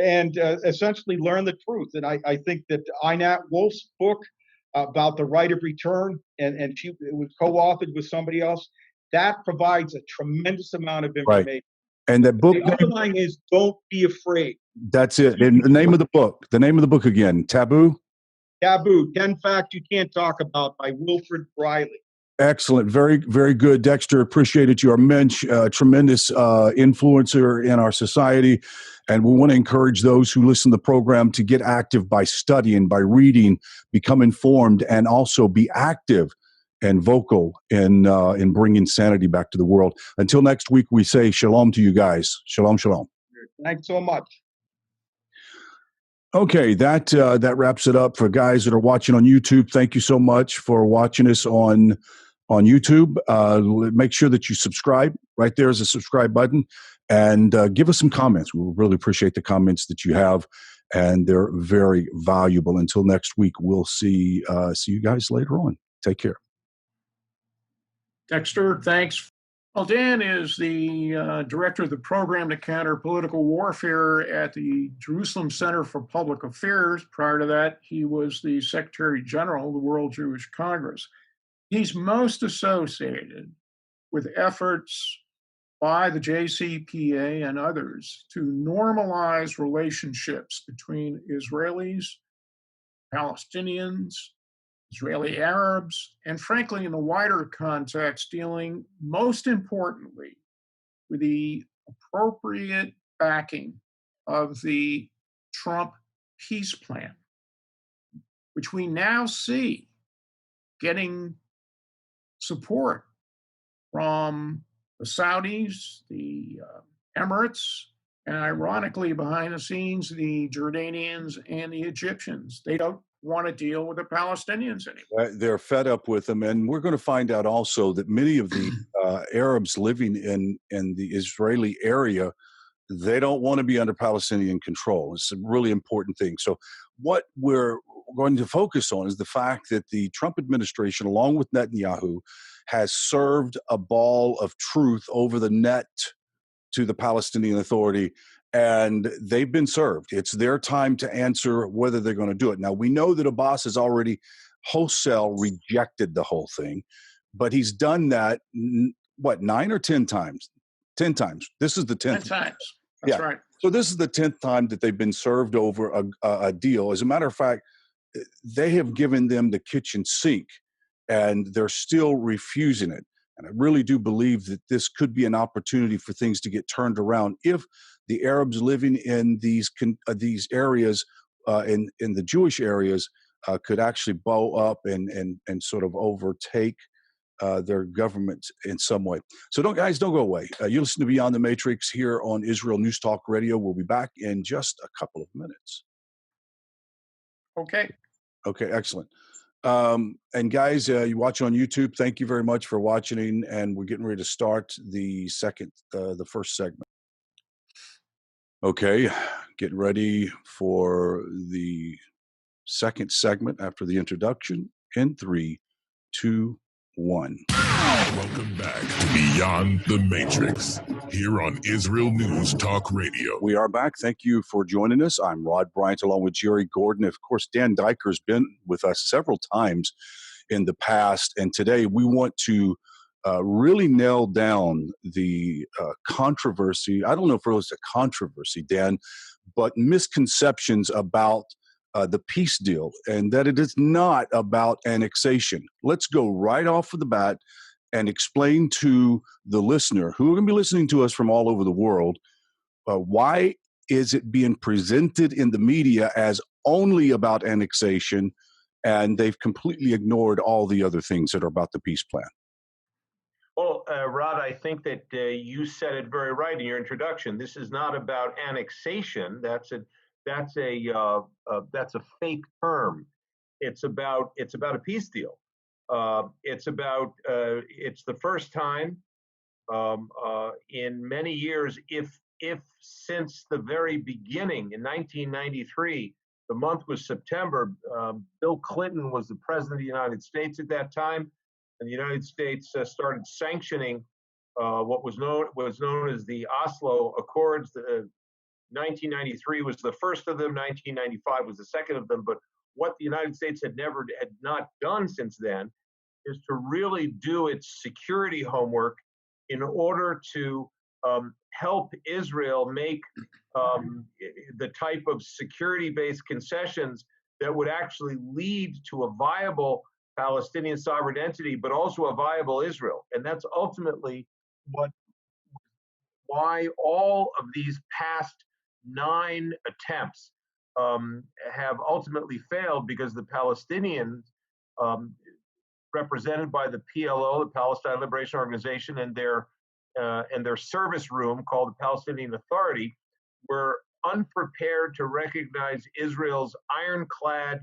And essentially learn the truth. And I think that Einat Wolf's book about the right of return, and it was co-authored with somebody else, that provides a tremendous amount of information. Right.
And that book,
the underlying is don't be afraid.
That's it. And the name of the book. The name of the book again. Taboo.
Taboo. 10 Facts You Can't Talk About by Wilfred Briley.
Excellent. Very, very good, Dexter. Appreciate it. You're a tremendous influencer in our society. And we want to encourage those who listen to the program to get active by studying, by reading, become informed, and also be active and vocal in bringing sanity back to the world. Until next week, we say shalom to you guys. Shalom, shalom.
Thanks so much.
Okay, that wraps it up for guys that are watching on YouTube. Thank you so much for watching us on on YouTube. Make sure that you subscribe. Right there is a subscribe button, and give us some comments. We really appreciate the comments that you have, and they're very valuable. Until next week, we'll see you guys later on. Take care.
Dexter, thanks. Well, Dan is the director of the program to counter political warfare at the Jerusalem Center for Public Affairs. Prior to that, he was the Secretary General of the World Jewish Congress. He's most associated with efforts by the JCPA and others to normalize relationships between Israelis, Palestinians, Israeli Arabs, and frankly, in the wider context, dealing most importantly with the appropriate backing of the Trump peace plan, which we now see getting support from the Saudis, the Emirates, and ironically, behind the scenes, the Jordanians and the Egyptians. They don't want to deal with the Palestinians anymore.
They're fed up with them, and we're going to find out also that many of the Arabs living in the Israeli area, they don't want to be under Palestinian control. It's a really important thing. So what we're going to focus on is the fact that the Trump administration, along with Netanyahu, has served a ball of truth over the net to the Palestinian Authority, and they've been served. It's their time to answer whether they're going to do it. Now, we know that Abbas has already wholesale rejected the whole thing, but he's done that, 9 or 10 times? 10 times. This is the 10th.
10 times. That's right.
So this is the 10th time that they've been served over a deal. As a matter of fact, they have given them the kitchen sink, and they're still refusing it. And I really do believe that this could be an opportunity for things to get turned around if the Arabs living in these areas, in the Jewish areas, could actually bow up and sort of overtake their government in some way. So don't go away. You listen to Beyond the Matrix here on Israel News Talk Radio. We'll be back in just a couple of minutes.
Okay,
excellent. And guys, you watch on YouTube, thank you very much for watching, and we're getting ready to start the first segment. Okay, getting ready for the second segment after the introduction in 3, 2, 1.
Welcome back to Beyond the Matrix, here on Israel News Talk Radio.
We are back. Thank you for joining us. I'm Rod Bryant along with Jerry Gordon. Of course, Dan Diker's been with us several times in the past, and today we want to really nail down the controversy. I don't know if it was a controversy, Dan, but misconceptions about the peace deal, and that it is not about annexation. Let's go right off of the bat and explain to the listener, who are going to be listening to us from all over the world, why is it being presented in the media as only about annexation, and they've completely ignored all the other things that are about the peace plan?
Well, Rod, I think that you said it very right in your introduction. This is not about annexation. That's a fake term. It's about a peace deal. It's the first time in many years, if since the very beginning in 1993, the month was September. Bill Clinton was the president of the United States at that time, and the United States started sanctioning what was known as the Oslo Accords. 1993 was the first of them. 1995 was the second of them. But what the United States had not done since then is to really do its security homework in order to help Israel make the type of security-based concessions that would actually lead to a viable Palestinian sovereign entity, but also a viable Israel. And that's ultimately why all of these past 9 attempts have ultimately failed, because the Palestinians, represented by the PLO, the Palestine Liberation Organization, and their service room called the Palestinian Authority, were unprepared to recognize Israel's ironclad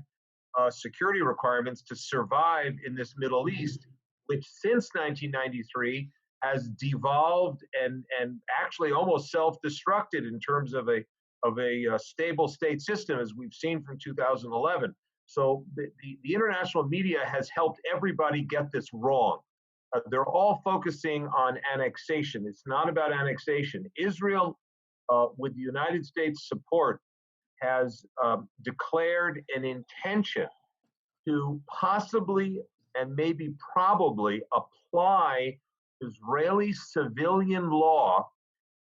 security requirements to survive in this Middle East, which since 1993 has devolved and actually almost self-destructed in terms of a stable state system, as we've seen from 2011. So the international media has helped everybody get this wrong. They're all focusing on annexation. It's not about annexation. Israel, with the United States support, has declared an intention to possibly and maybe probably apply Israeli civilian law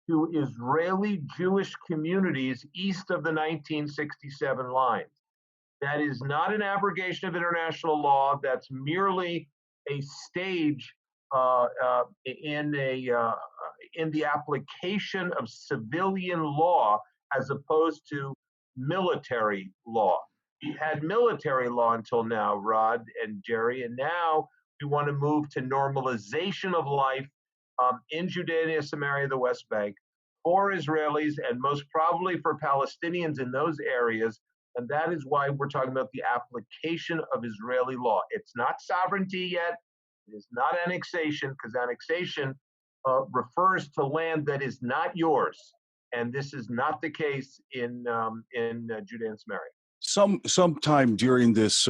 to Israeli Jewish communities east of the 1967 lines. That is not an abrogation of international law. That's merely a stage in the application of civilian law as opposed to military law. We had military law until now, Rod and Jerry, and now we want to move to normalization of life in Judea, Samaria, the West Bank, for Israelis and most probably for Palestinians in those areas. And that is why we're talking about the application of Israeli law. It's not sovereignty yet. It is not annexation, because annexation refers to land that is not yours. And this is not the case in Judea and Samaria.
Sometime during this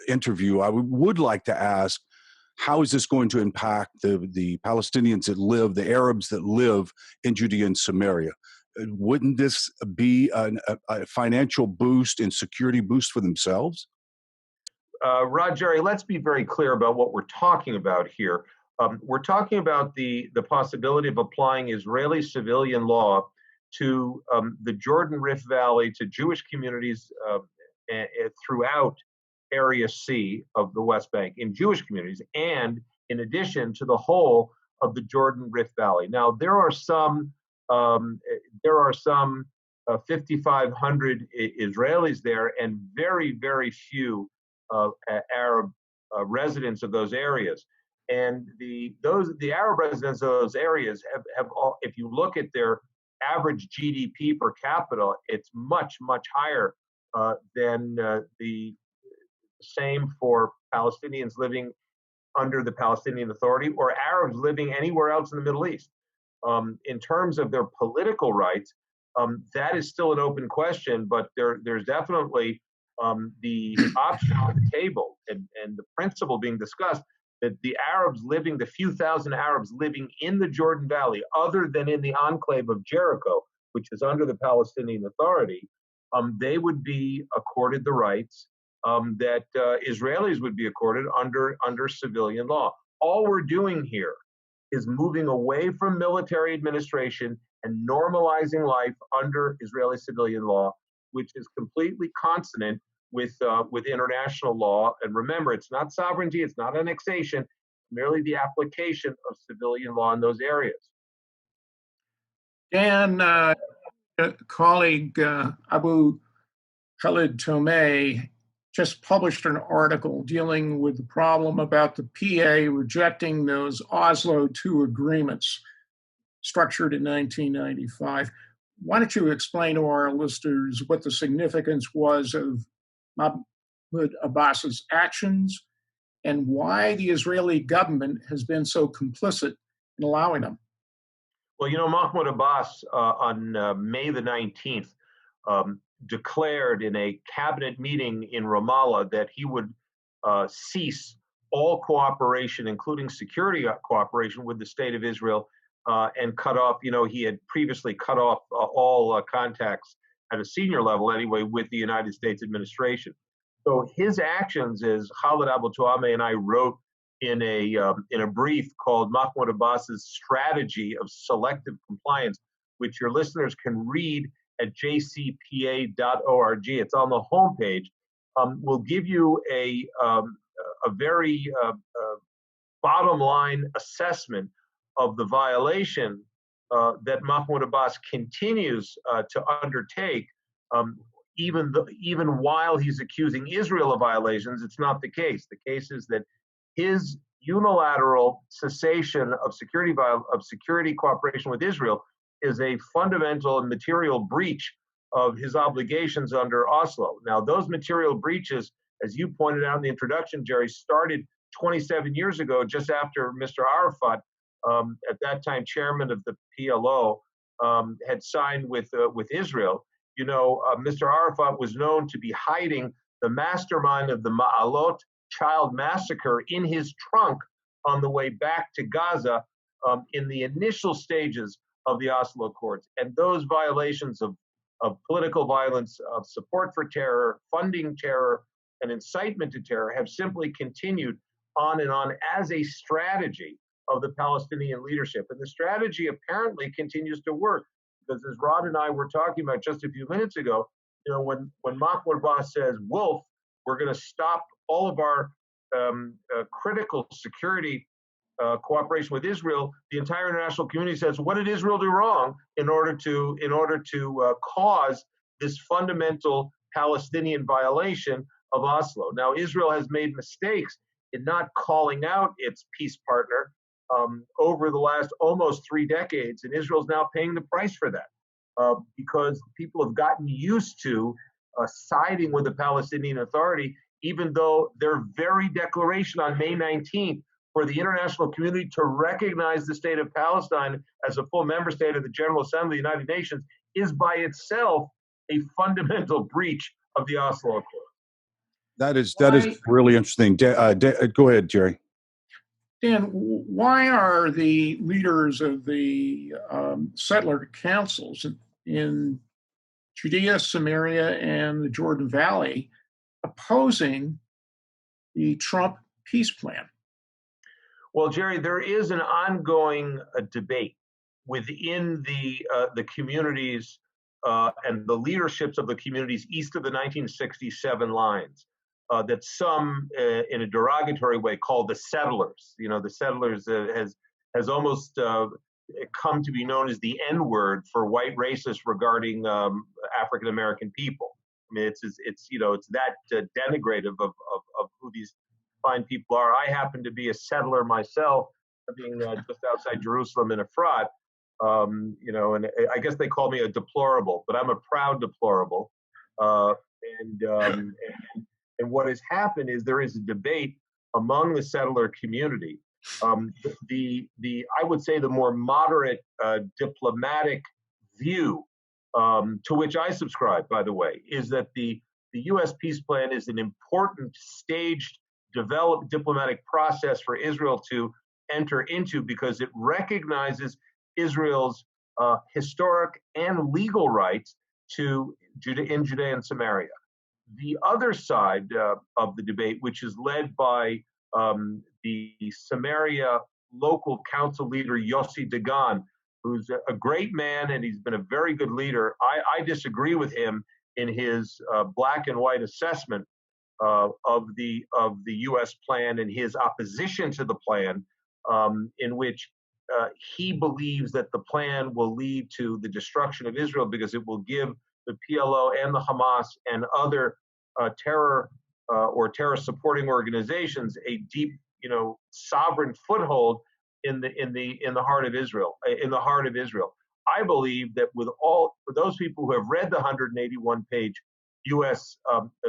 interview, I would like to ask, how is this going to impact the Palestinians that live, the Arabs that live in Judea and Samaria? Wouldn't this be a financial boost and security boost for themselves?
Rod, Jerry, let's be very clear about what we're talking about here. We're talking about the possibility of applying Israeli civilian law to the Jordan Rift Valley, to Jewish communities throughout Area C of the West Bank, in Jewish communities, and in addition to the whole of the Jordan Rift Valley. Now, there are some 5,500 Israelis there, and very, very few Arab residents of those areas. And the Arab residents of those areas have all, if you look at their average GDP per capita, it's much, much higher than the same for Palestinians living under the Palestinian Authority or Arabs living anywhere else in the Middle East. In terms of their political rights, that is still an open question, but there's definitely the option on the table and the principle being discussed that the few thousand Arabs living in the Jordan Valley, other than in the enclave of Jericho, which is under the Palestinian Authority, they would be accorded the rights that Israelis would be accorded under civilian law. All we're doing here is moving away from military administration and normalizing life under Israeli civilian law, which is completely consonant with international law. And remember, it's not sovereignty, it's not annexation, merely the application of civilian law in those areas.
Dan, colleague Abu Khalid Tomei just published an article dealing with the problem about the PA rejecting those Oslo II agreements structured in 1995. Why don't you explain to our listeners what the significance was of Mahmoud Abbas's actions and why the Israeli government has been so complicit in allowing them?
Well, Mahmoud Abbas on May the 19th declared in a cabinet meeting in Ramallah that he would cease all cooperation, including security cooperation with the state of Israel, and cut off, he had previously cut off all contacts at a senior level anyway with the United States administration. So his actions, as Khalid Abu Tuameh and I wrote in a brief called Mahmoud Abbas's Strategy of Selective Compliance, which your listeners can read at jcpa.org. It's on the homepage. Will give you a very bottom line assessment of the violation that Mahmoud Abbas continues to undertake, even while he's accusing Israel of violations. It's not the case. The case is that his unilateral cessation of security cooperation with Israel is a fundamental and material breach of his obligations under Oslo. Now, those material breaches, as you pointed out in the introduction, Jerry, started 27 years ago, just after Mr. Arafat, at that time chairman of the PLO, had signed with Israel. Mr. Arafat was known to be hiding the mastermind of the Ma'alot child massacre in his trunk on the way back to Gaza in the initial stages of the Oslo Accords. And those violations of political violence, of support for terror, funding terror, and incitement to terror have simply continued on and on as a strategy of the Palestinian leadership. And the strategy apparently continues to work, because as Rod and I were talking about just a few minutes ago, when Mahmoud Abbas says, "Wolf, we're going to stop all of our critical security cooperation with Israel," the entire international community says, "What did Israel do wrong in order to cause this fundamental Palestinian violation of Oslo?" Now, Israel has made mistakes in not calling out its peace partner over the last almost 3 decades, and Israel's now paying the price for that because people have gotten used to siding with the Palestinian Authority, even though their very declaration on May 19th for the international community to recognize the state of Palestine as a full member state of the General Assembly of the United Nations is by itself a fundamental breach of the Oslo Accord.
That is really interesting. Go ahead, Jerry.
Dan, why are the leaders of the settler councils in Judea, Samaria, and the Jordan Valley opposing the Trump peace plan?
Well, Jerry, there is an ongoing debate within the communities and the leaderships of the communities east of the 1967 lines that some, in a derogatory way, call the settlers. The settlers has almost come to be known as the N-word for white racists regarding African American people. I mean, it's that denigrative of who these fine people are. I happen to be a settler myself, being just outside Jerusalem in Efrat. And I guess they call me a deplorable, but I'm a proud deplorable. And what has happened is there is a debate among the settler community. I would say the more moderate diplomatic view, to which I subscribe, by the way, is that the U.S. peace plan is an important staged diplomatic process for Israel to enter into, because it recognizes Israel's historic and legal rights in Judea and Samaria. The other side of the debate, which is led by the Samaria local council leader, Yossi Dagan, who's a great man and he's been a very good leader. I disagree with him in his black and white assessment of the U.S. plan and his opposition to the plan, in which he believes that the plan will lead to the destruction of Israel because it will give the PLO and the Hamas and other terror or terror supporting organizations a deep, sovereign foothold in the heart of Israel. I believe that for those people who have read the 181-page U.S.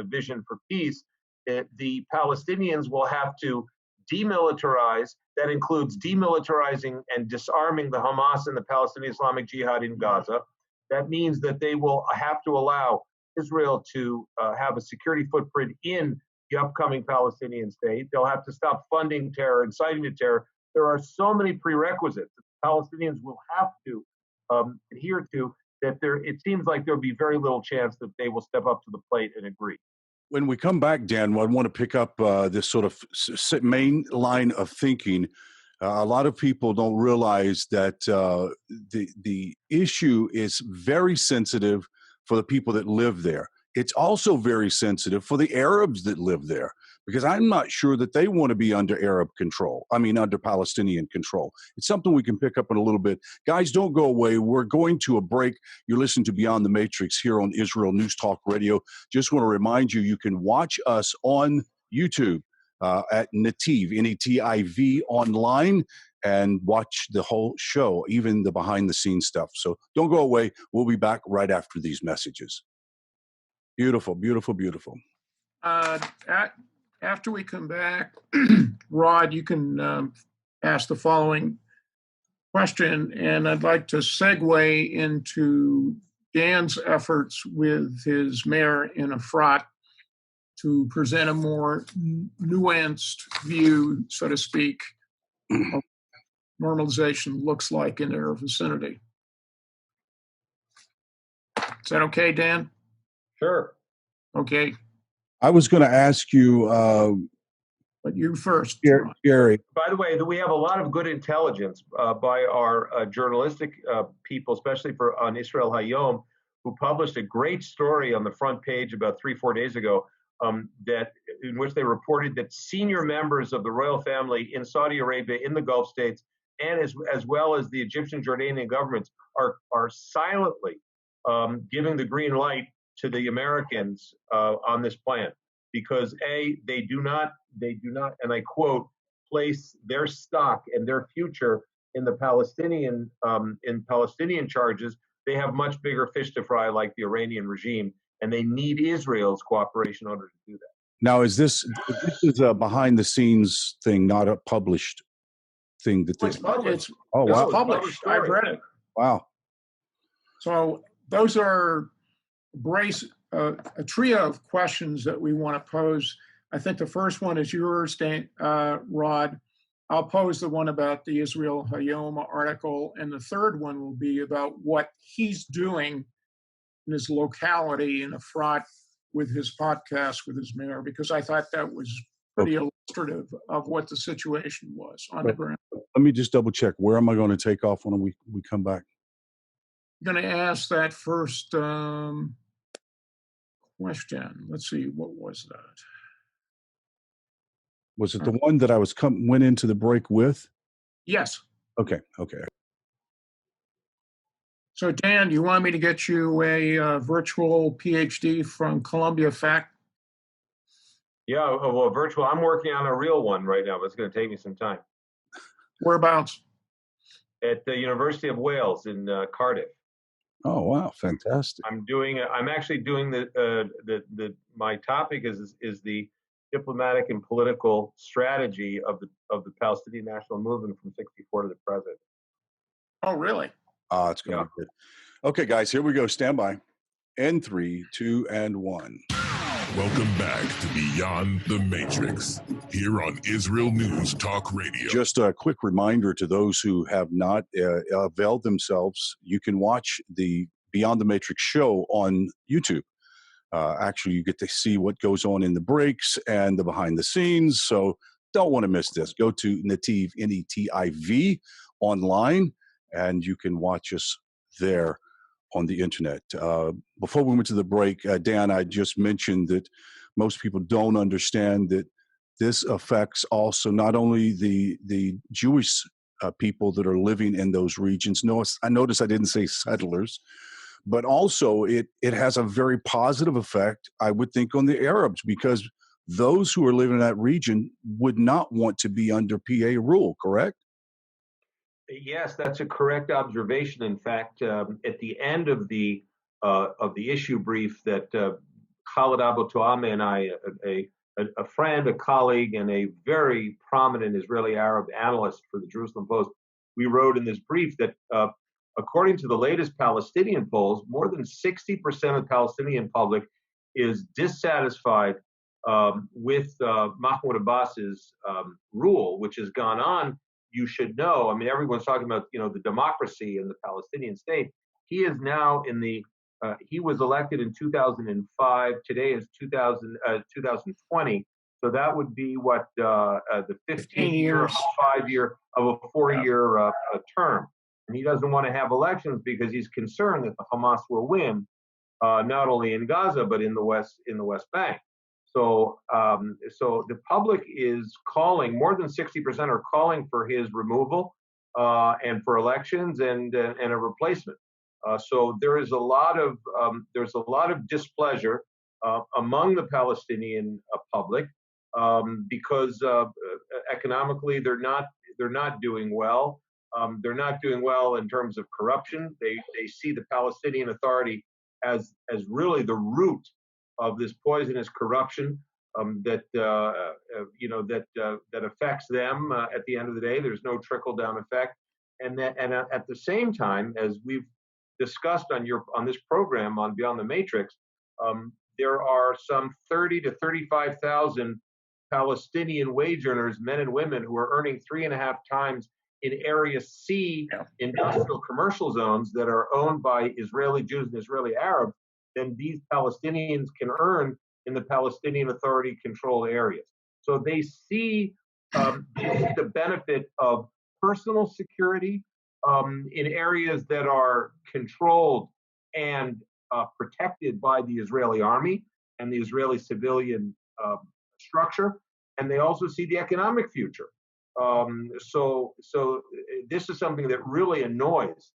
vision for peace, the Palestinians will have to demilitarize. That includes demilitarizing and disarming the Hamas and the Palestinian Islamic Jihad in Gaza. That means that they will have to allow Israel to have a security footprint in the upcoming Palestinian state. They'll have to stop funding terror, inciting to terror. There are so many prerequisites that the Palestinians will have to adhere to that it seems like there'll be very little chance that they will step up to the plate and agree.
When we come back, Dan, I want to pick up this sort of main line of thinking. A lot of people don't realize that the issue is very sensitive for the people that live there. It's also very sensitive for the Arabs that live there, because I'm not sure that they want to be under under Palestinian control. It's something we can pick up in a little bit. Guys, don't go away. We're going to a break. You're listening to Beyond the Matrix here on Israel News Talk Radio. Just want to remind you, you can watch us on YouTube at Nativ, N-E-T-I-V online, and watch the whole show, even the behind-the-scenes stuff. So don't go away. We'll be back right after these messages. Beautiful, beautiful, beautiful.
after we come back, Rod, you can ask the following question, and I'd like to segue into Dan's efforts with his mayor in Efrat to present a more nuanced view, so to speak, of normalization looks like in their vicinity. Is that okay, Dan?
Sure.
Okay,
I was going to ask you,
but you first.
Gary.
By the way, we have a lot of good intelligence by our journalistic people, especially on Israel Hayom, who published a great story on the front page about 3-4 days ago, in which they reported that senior members of the royal family in Saudi Arabia, in the Gulf states, and as well as the Egyptian Jordanian governments are silently giving the green light to the Americans on this plan, because they do not, and I quote, place their stock and their future in the Palestinian charges. They have much bigger fish to fry, like the Iranian regime, and they need Israel's cooperation in order to do that.
Now, this is a behind the scenes thing, not a published thing that
It's published.
Oh, wow.
It's published. I've read it.
Wow.
So those are a trio of questions that we want to pose. I think the first one is yours, Rod. I'll pose the one about the Israel Hayom article, and the third one will be about what he's doing in his locality in Efrat with his podcast with his mayor, because I thought that was pretty illustrative of what the situation was on the ground.
Let me just double check. Where am I going to take off when we come back?
I'm going to ask that first question. Let's see, what was that?
Was it the one that I went into the break with?
Yes.
Okay.
So, Dan, do you want me to get you a virtual PhD from Columbia Fact?
Yeah, well, virtual. I'm working on a real one right now, but it's going to take me some time.
Whereabouts?
At the University of Wales in Cardiff.
Oh, wow, fantastic!
I'm actually doing my topic is the diplomatic and political strategy of the Palestinian national movement from '64 to the present.
Oh, really?
It's going to be good. Okay, guys, here we go. Stand by. In 3, 2, and 1.
Welcome back to Beyond the Matrix, here on Israel News Talk Radio.
Just a quick reminder to those who have not availed themselves, you can watch the Beyond the Matrix show on YouTube. Actually, you get to see what goes on in the breaks and the behind the scenes, so don't want to miss this. Go to Netiv, N-E-T-I-V, online, and you can watch us there on the internet. Before we went to the break, Dan, I just mentioned that most people don't understand that this affects also not only the Jewish people that are living in those regions. I notice I didn't say settlers, but also it has a very positive effect, I would think, on the Arabs, because those who are living in that region would not want to be under PA rule, correct?
Yes, that's a correct observation. In fact, at the end of the issue brief that Khaled Abu Tuame and I, a friend, a colleague, and a very prominent Israeli Arab analyst for the Jerusalem Post, we wrote in this brief that according to the latest Palestinian polls, more than 60% of the Palestinian public is dissatisfied with Mahmoud Abbas's rule, which has gone on. You should know. I mean, everyone's talking about the democracy in the Palestinian state. He is now he was elected in 2005. Today is 2020. So that would be what the 15 year, 5-year of a 4-year term. And he doesn't want to have elections because he's concerned that the Hamas will win, not only in Gaza but in the West Bank. So the public is calling, more than 60% are calling for his removal and for elections and a replacement. So there is a lot of displeasure among the Palestinian public because economically they're not doing well. They're not doing well in terms of corruption. They see the Palestinian Authority as really the root of this poisonous corruption. that affects them at the end of the day. There's no trickle down effect, and at the same time, as we've discussed on this program on Beyond the Matrix, there are some 30 to 35,000 Palestinian wage earners, men and women, who are earning 3.5 times in Area C industrial commercial zones that are owned by Israeli Jews and Israeli Arabs than these Palestinians can earn in the Palestinian Authority controlled areas. So they see the benefit of personal security in areas that are controlled and protected by the Israeli army and the Israeli civilian structure, and they also see the economic future. So this is something that really annoys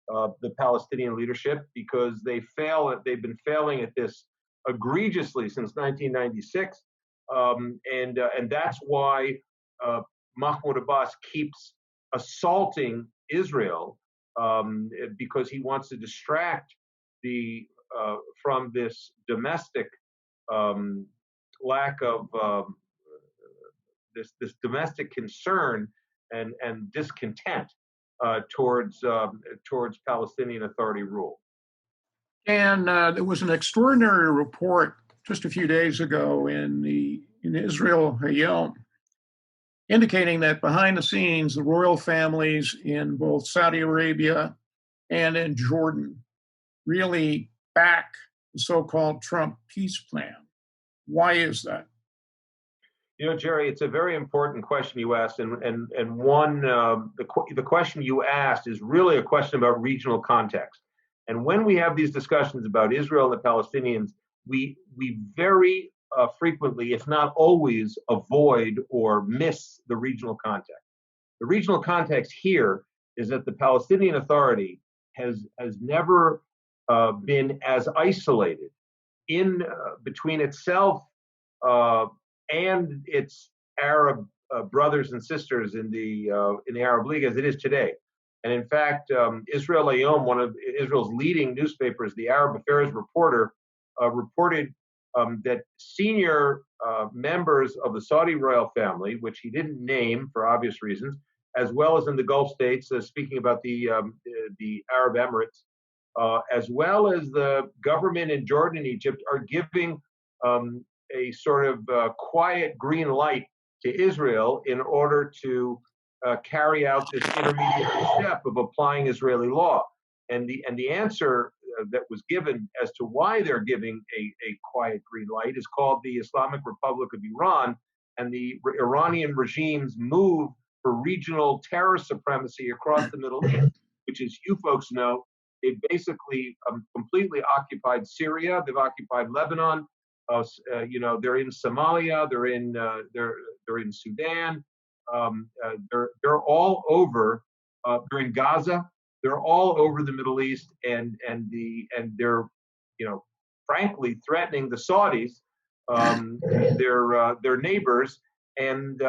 the Palestinian leadership, because they've been failing at this egregiously since 1996, and that's why Mahmoud Abbas keeps assaulting Israel, because he wants to distract from this domestic lack of this domestic concern and discontent towards Palestinian Authority rule.
And there was an extraordinary report just a few days ago in Israel Hayom, indicating that behind the scenes, the royal families in both Saudi Arabia and in Jordan really back the so-called Trump peace plan. Why is that?
You know, Jerry, it's a very important question you asked, and one the question you asked is really a question about regional context. And when we have these discussions about Israel and the Palestinians, we very frequently, if not always, avoid or miss the regional context. The regional context here is that the Palestinian Authority has never been as isolated in between itself and its Arab brothers and sisters in the Arab League as it is today. And in fact, Israel Hayom, one of Israel's leading newspapers, the Arab Affairs Reporter, reported that senior members of the Saudi royal family, which he didn't name for obvious reasons, as well as in the Gulf states, speaking about the Arab Emirates, as well as the government in Jordan and Egypt, are giving a sort of quiet green light to Israel in order to carry out this intermediate step of applying Israeli law. And the answer that was given as to why they're giving a quiet green light is called the Islamic Republic of Iran, and the Iranian regime's move for regional terror supremacy across the Middle East, which, as you folks know, they've basically completely occupied Syria, they've occupied Lebanon, they're in Somalia, they're in Sudan, they're all over, they're in Gaza, they're all over the Middle East, and they're, frankly threatening the Saudis, their neighbors, and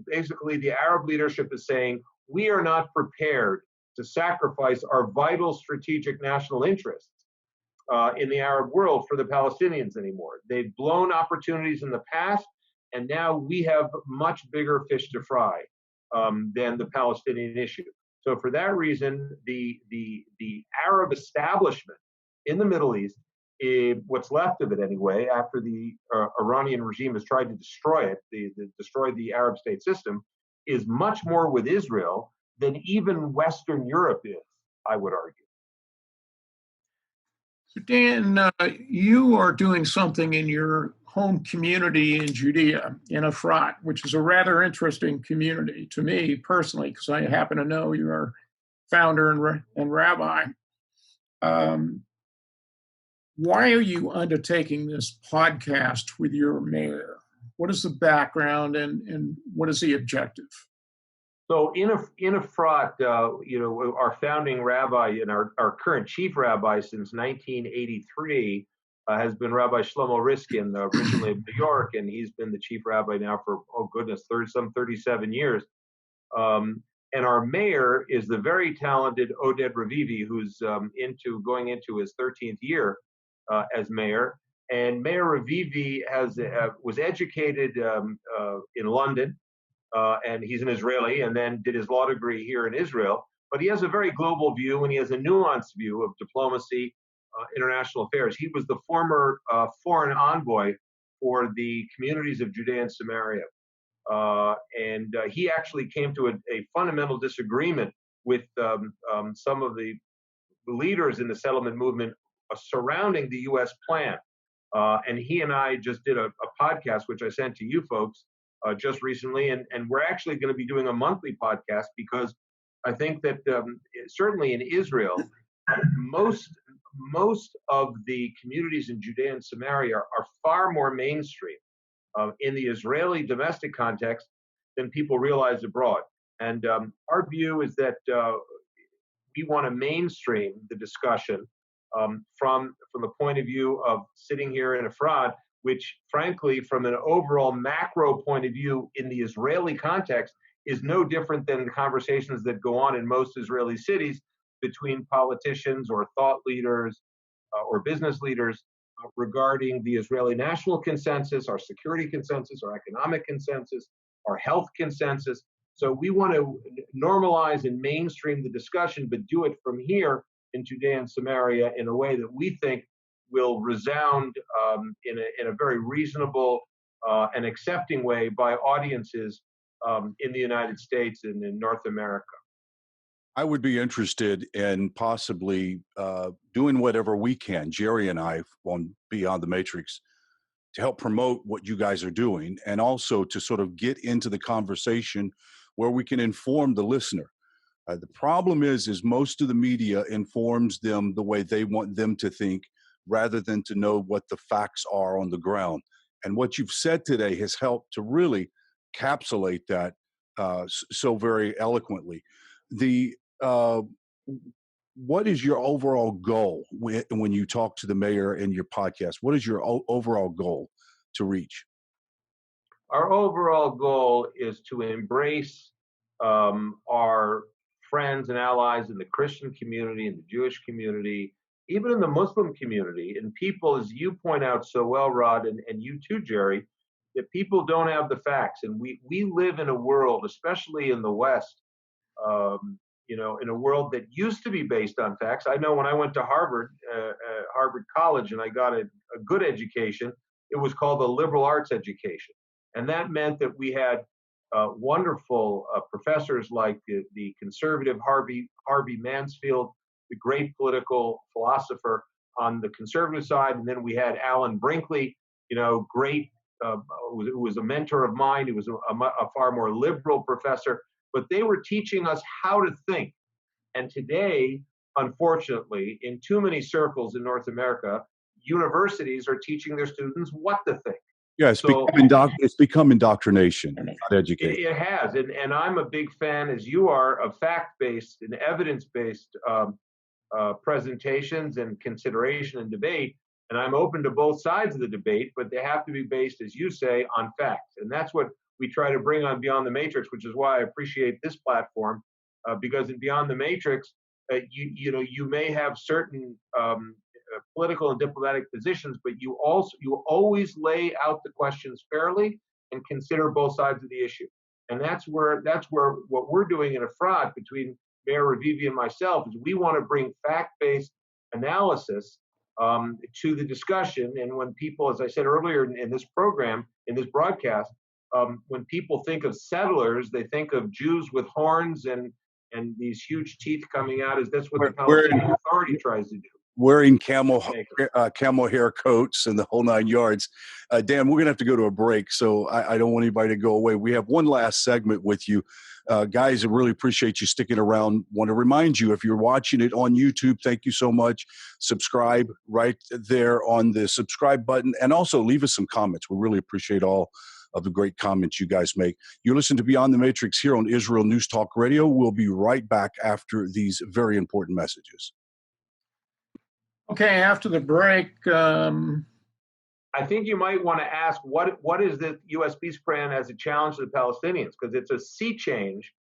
basically the Arab leadership is saying, we are not prepared to sacrifice our vital strategic national interests in the Arab world for the Palestinians anymore. They've blown opportunities in the past, and now we have much bigger fish to fry than the Palestinian issue. So for that reason, the Arab establishment in the Middle East, what's left of it anyway, after the Iranian regime has tried to destroy it, destroy the Arab state system, is much more with Israel than even Western Europe is, I would argue.
So Dan, you are doing something in your home community in Judea, in Efrat, which is a rather interesting community to me personally, because I happen to know you're founder and rabbi. Why are you undertaking this podcast with your mayor? What is the background and what is the objective?
So in Efrat, our founding rabbi and our current chief rabbi since 1983 has been Rabbi Shlomo Riskin, originally of New York, and he's been the chief rabbi now for, 37 years. And our mayor is the very talented Oded Ravivi, who's going into his 13th year as mayor. And Mayor Ravivi was educated in London, and he's an Israeli, and then did his law degree here in Israel. But he has a very global view, and he has a nuanced view of diplomacy, international affairs. He was the former foreign envoy for the communities of Judea and Samaria. And he actually came to a fundamental disagreement with some of the leaders in the settlement movement surrounding the U.S. plan. And he and I just did a podcast, which I sent to you folks just recently. And we're actually going to be doing a monthly podcast because I think that certainly in Israel, most of the communities in Judea and Samaria are far more mainstream in the Israeli domestic context than people realize abroad. And our view is that we want to mainstream the discussion from the point of view of sitting here in Efrat, which frankly, from an overall macro point of view in the Israeli context, is no different than the conversations that go on in most Israeli cities between politicians or thought leaders or business leaders regarding the Israeli national consensus, our security consensus, our economic consensus, our health consensus. So we want to normalize and mainstream the discussion, but do it from here in Judea and Samaria in a way that we think will resound in a very reasonable and accepting way by audiences in the United States and in North America.
I would be interested in possibly doing whatever we can, Jerry and I, on Beyond the Matrix, to help promote what you guys are doing, and also to sort of get into the conversation where we can inform the listener. The problem is most of the media informs them the way they want them to think, rather than to know what the facts are on the ground. And what you've said today has helped to really capsulate that so very eloquently. What is your overall goal when you talk to the mayor in your podcast? What is your overall goal to reach?
Our overall goal is to embrace our friends and allies in the Christian community, in the Jewish community, even in the Muslim community, and people, as you point out so well, Rod, and you too, Jerry, that people don't have the facts. And we live in a world, especially in the West, in a world that used to be based on facts. I know when I went to Harvard College, and I got a good education, it was called a liberal arts education. And that meant that we had wonderful professors like the conservative Harvey Mansfield, the great political philosopher on the conservative side. And then we had Alan Brinkley, great, who was a mentor of mine. He was a far more liberal professor, but they were teaching us how to think. And today, unfortunately, in too many circles in North America, universities are teaching their students what to think.
Yeah, it's become indoctrination, not education.
It has, and I'm a big fan, as you are, of fact-based and evidence-based presentations and consideration and debate. And I'm open to both sides of the debate, but they have to be based, as you say, on facts. And that's what we try to bring on Beyond the Matrix, which is why I appreciate this platform, because in Beyond the Matrix, you may have certain political and diplomatic positions, but you always lay out the questions fairly and consider both sides of the issue. And that's where what we're doing in Efrat between Mayor Ravivi and myself is we want to bring fact-based analysis to the discussion. And when people, as I said earlier in this program, in this broadcast, when people think of settlers, they think of Jews with horns and these huge teeth coming out. Is that's what the Palestinian Authority tries to do?
Wearing camel hair coats and the whole nine yards. Dan, we're going to have to go to a break, so I don't want anybody to go away. We have one last segment with you. Guys, I really appreciate you sticking around. Want to remind you, if you're watching it on YouTube, thank you so much. Subscribe right there on the subscribe button, and also leave us some comments. We really appreciate all of the great comments you guys make. You listen to Beyond the Matrix here on Israel News Talk Radio. We'll be right back after these very important messages.
Okay, after the break,
I think you might want to ask what is the U.S. peace plan as a challenge to the Palestinians, because it's a sea change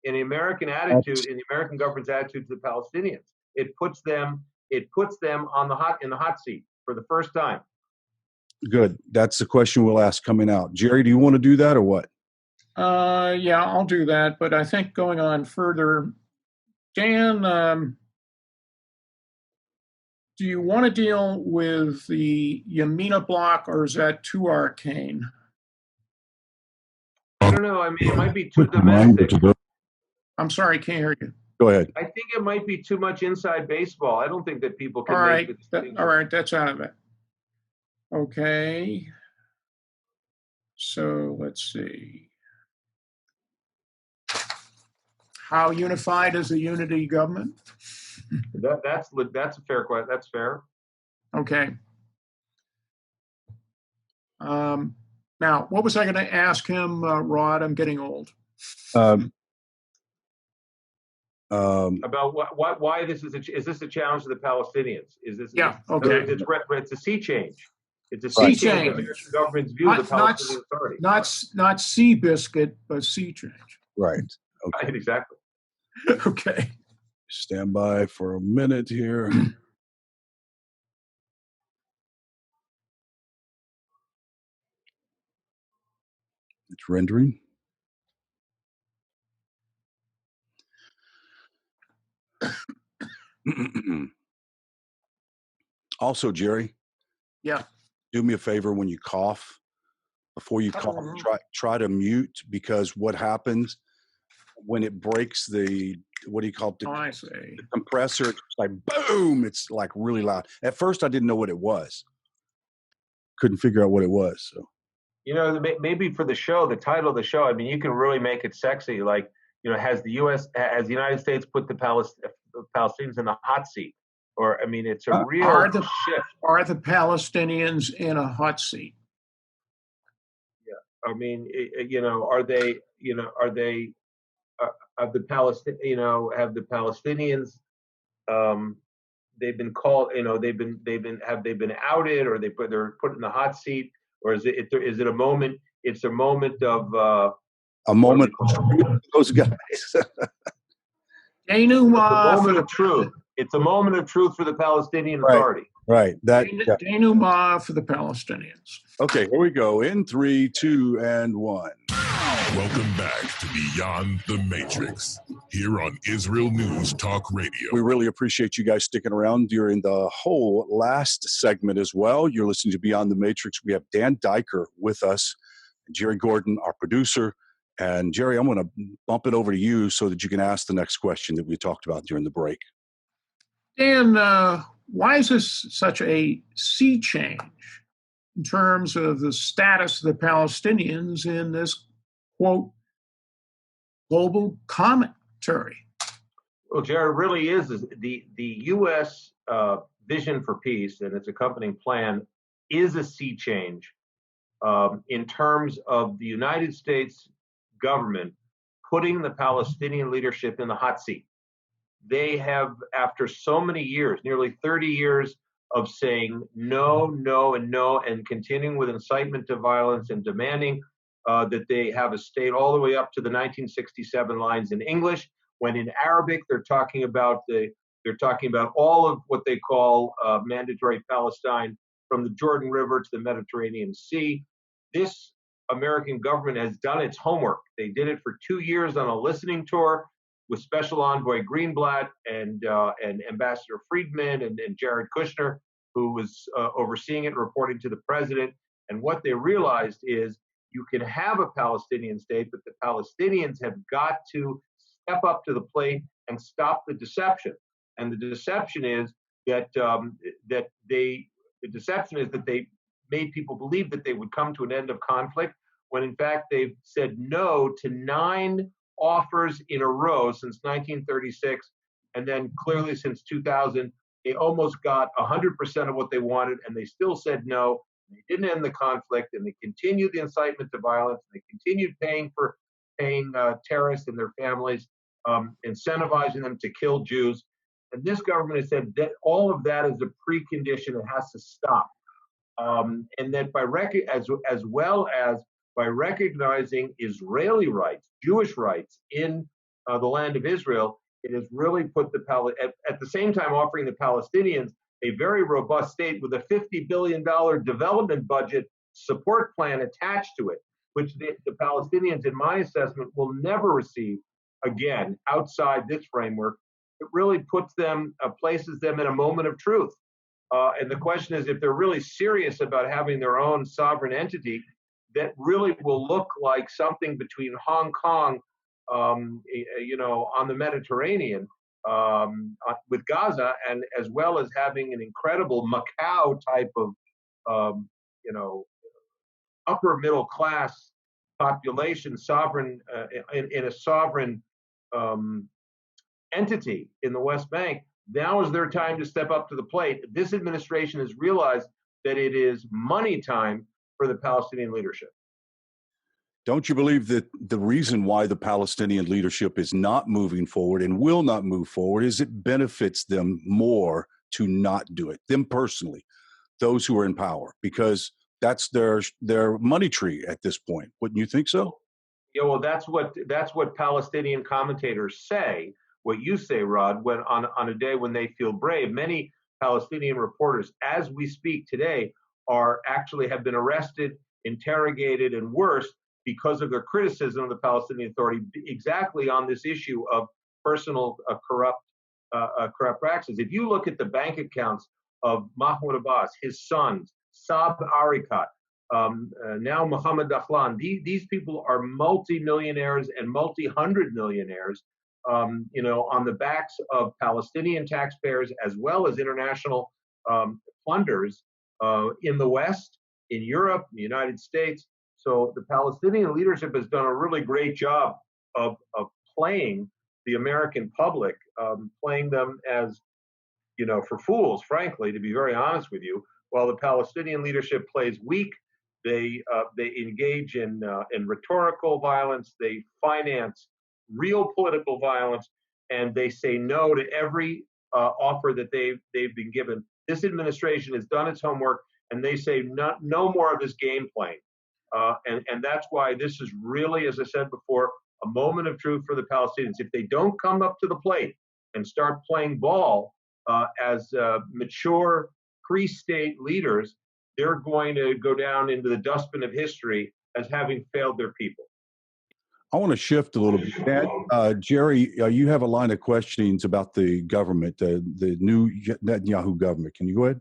in the American attitude, in the American government's attitude to the Palestinians. It puts them in the hot seat for the first time.
Good. That's the question we'll ask coming out. Jerry, do you want to do that or what?
Yeah, I'll do that. But I think going on further, Dan, do you want to deal with the Yamina block, or is that too arcane?
I don't know. I mean, it might be too
Put your mind
domestic.
to
I'm sorry, can't hear you.
Go ahead.
I think it might be too much inside baseball. I don't think that people can
All
make
right,
the distinction.
all right, that's out of it. Okay. So let's see. How unified is the unity government?
That's a fair question. That's fair.
Okay. Now, what was I going to ask him, Rod? I'm getting old.
About why this is this a challenge to the Palestinians? Is this?
Yeah. Okay.
It's a sea change. It's a
Sea
sea change.
change.
American government's view of the Palestinian Authority.
Not sea biscuit, but sea change.
Right. Okay.
Right, exactly.
Okay.
Stand by for a minute here. It's rendering. Also, Jerry.
Yeah.
Do me a favor when you cough. Before you cough, try to mute, because what happens when it breaks the, what do you call it? The compressor, it's like boom, it's like really loud. At first I didn't know what it was. Couldn't figure out what it was. So,
you know, maybe for the show, the title of the show, I mean, you can really make it sexy. Like, you know, has the United States put the Palestinians in the hot seat? Or, I mean, it's a real shift.
Are the Palestinians in a hot seat?
Yeah. I mean, you know, have the Palestinians, they've been called, you know, have they been outed, or they're put in the hot seat, or is it a moment? It's a moment of
a moment of those guys.
Denouement for the truth. It's a moment of truth for the Palestinian Authority.
Right.
Denouement for the Palestinians.
Okay, here we go. In 3, 2, and 1.
Welcome back to Beyond the Matrix, here on Israel News Talk Radio.
We really appreciate you guys sticking around during the whole last segment as well. You're listening to Beyond the Matrix. We have Dan Diker with us, and Jerry Gordon, our producer. And Jerry, I'm going to bump it over to you so that you can ask the next question that we talked about during the break.
Dan, why is this such a sea change in terms of the status of the Palestinians in this, quote, global commentary?
Well, Jared, really is the U.S. Vision for Peace and its accompanying plan is a sea change in terms of the United States government putting the Palestinian leadership in the hot seat. They have, after so many years, nearly 30 years of saying no, no, and no, and continuing with incitement to violence and demanding that they have a state all the way up to the 1967 lines in English, when in Arabic they're talking about all of what they call mandatory Palestine from the Jordan River to the Mediterranean Sea. This American government has done its homework. They did it for 2 years on a listening tour with Special Envoy Greenblatt and Ambassador Friedman and Jared Kushner, who was overseeing it, reporting to the president. And what they realized is you can have a Palestinian state, but the Palestinians have got to step up to the plate and stop the deception. And the deception is that they made people believe that they would come to an end of conflict, when in fact they've said no to 9 offers in a row since 1936, and then clearly since 2000, they almost got 100% of what they wanted, and they still said no. They didn't end the conflict, and they continued the incitement to violence. They continued paying terrorists and their families, incentivizing them to kill Jews. And this government has said that all of that is a precondition; it has to stop. And that as well as by recognizing Israeli rights, Jewish rights in the land of Israel, it has really put at the same time offering the Palestinians a very robust state with a $50 billion development budget support plan attached to it, which the Palestinians, in my assessment, will never receive again outside this framework. It really puts them, places them in a moment of truth. And the question is, if they're really serious about having their own sovereign entity, that really will look like something between Hong Kong, on the Mediterranean, with Gaza, and as well as having an incredible Macau type of, upper middle class population, sovereign in a sovereign entity in the West Bank. Now is their time to step up to the plate. This administration has realized that it is money time for the Palestinian leadership.
Don't you believe that the reason why the Palestinian leadership is not moving forward and will not move forward is it benefits them more to not do it, them personally, those who are in power, because that's their money tree at this point. Wouldn't you think so?
Yeah, well, that's what Palestinian commentators say. What you say, Rod, when on a day when they feel brave, many Palestinian reporters, as we speak today, have been arrested, interrogated, and worse, because of their criticism of the Palestinian Authority, exactly on this issue of personal corrupt practices. If you look at the bank accounts of Mahmoud Abbas, his sons, Saab Arikat, now Mohammed Dahlan, these people are multi-millionaires and multi-hundred millionaires, on the backs of Palestinian taxpayers as well as international funders in the West, in Europe, in the United States. So the Palestinian leadership has done a really great job of playing the American public, playing them as, for fools, frankly, to be very honest with you. While the Palestinian leadership plays weak, they engage in rhetorical violence, they finance real political violence, and they say no to every offer that they've been given. This administration has done its homework, and they say no more of this game playing. And that's why this is really, as I said before, a moment of truth for the Palestinians. If they don't come up to the plate and start playing ball as mature pre-state leaders, they're going to go down into the dustbin of history as having failed their people.
I want to shift a little bit. Jerry, you have a line of questionings about the government, the new Netanyahu government. Can you go ahead?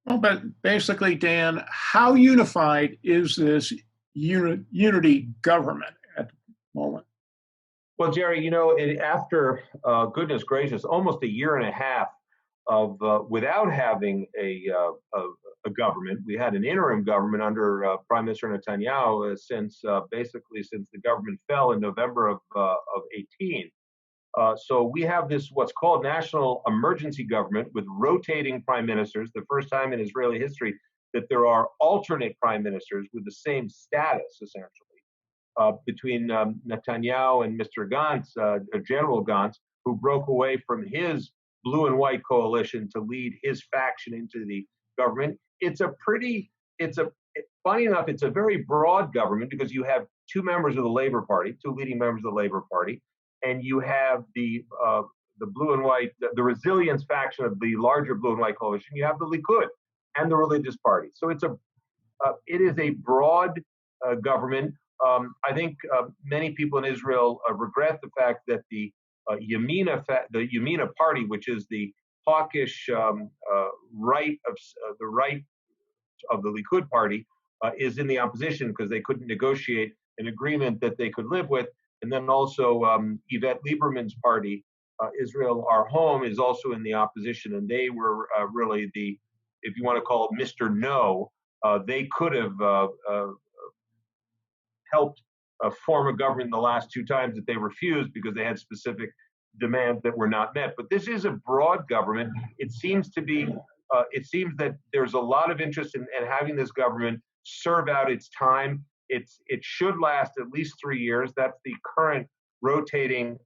Well, but basically, Dan, how unified is this unity government at the moment?
Well, Jerry, after, goodness gracious, almost a year and a half of without having a government, we had an interim government under Prime Minister Netanyahu since the government fell in November of 18. So we have this what's called national emergency government with rotating prime ministers, the first time in Israeli history that there are alternate prime ministers with the same status, essentially, between Netanyahu and Mr. Gantz, General Gantz, who broke away from his blue and white coalition to lead his faction into the government. Funny enough, it's a very broad government because you have two members of the Labor Party, two leading members of the Labor Party, and you have the blue and white, the resilience faction of the larger blue and white coalition. You have the Likud and the religious party. So it is a broad government. I think many people in Israel regret the fact that the Yamina party, which is the hawkish right of the Likud party, is in the opposition because they couldn't negotiate an agreement that they could live with. And then also Yvette Lieberman's party, Israel Our Home, is also in the opposition. And they were really if you want to call it Mr. No, they could have helped form a government the last two times that they refused because they had specific demands that were not met. But this is a broad government. It seems that there's a lot of interest in having this government serve out its time. It should last at least 3 years. That's the current rotation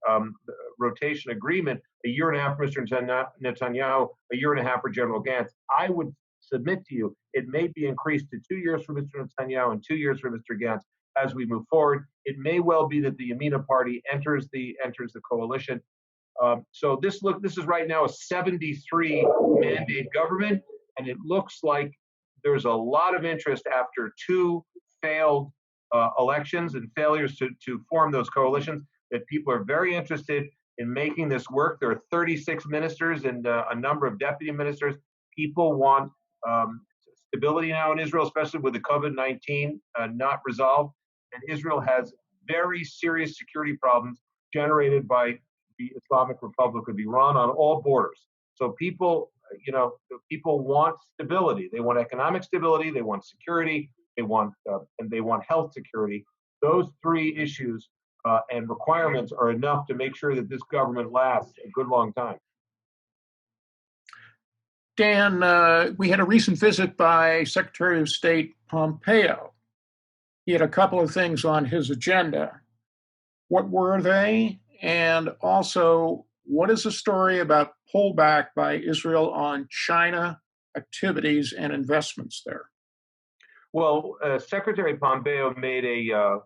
agreement. A year and a half for Mr. Netanyahu, a year and a half for General Gantz. I would submit to you, it may be increased to 2 years for Mr. Netanyahu and 2 years for Mr. Gantz as we move forward. It may well be that the Yamina party enters the coalition. So this is right now a 73 mandate government, and it looks like there's a lot of interest after two failed elections and failures to form those coalitions, that people are very interested in making this work. There are 36 ministers and a number of deputy ministers. People want stability now in Israel, especially with the COVID-19 not resolved. And Israel has very serious security problems generated by the Islamic Republic of Iran on all borders. So people want stability. They want economic stability. They want security. And they want health security. Those three issues and requirements are enough to make sure that this government lasts a good long time.
Dan, we had a recent visit by Secretary of State Pompeo. He had a couple of things on his agenda. What were they? And also, what is the story about pullback by Israel on China activities and investments there?
Well, Secretary Pompeo made a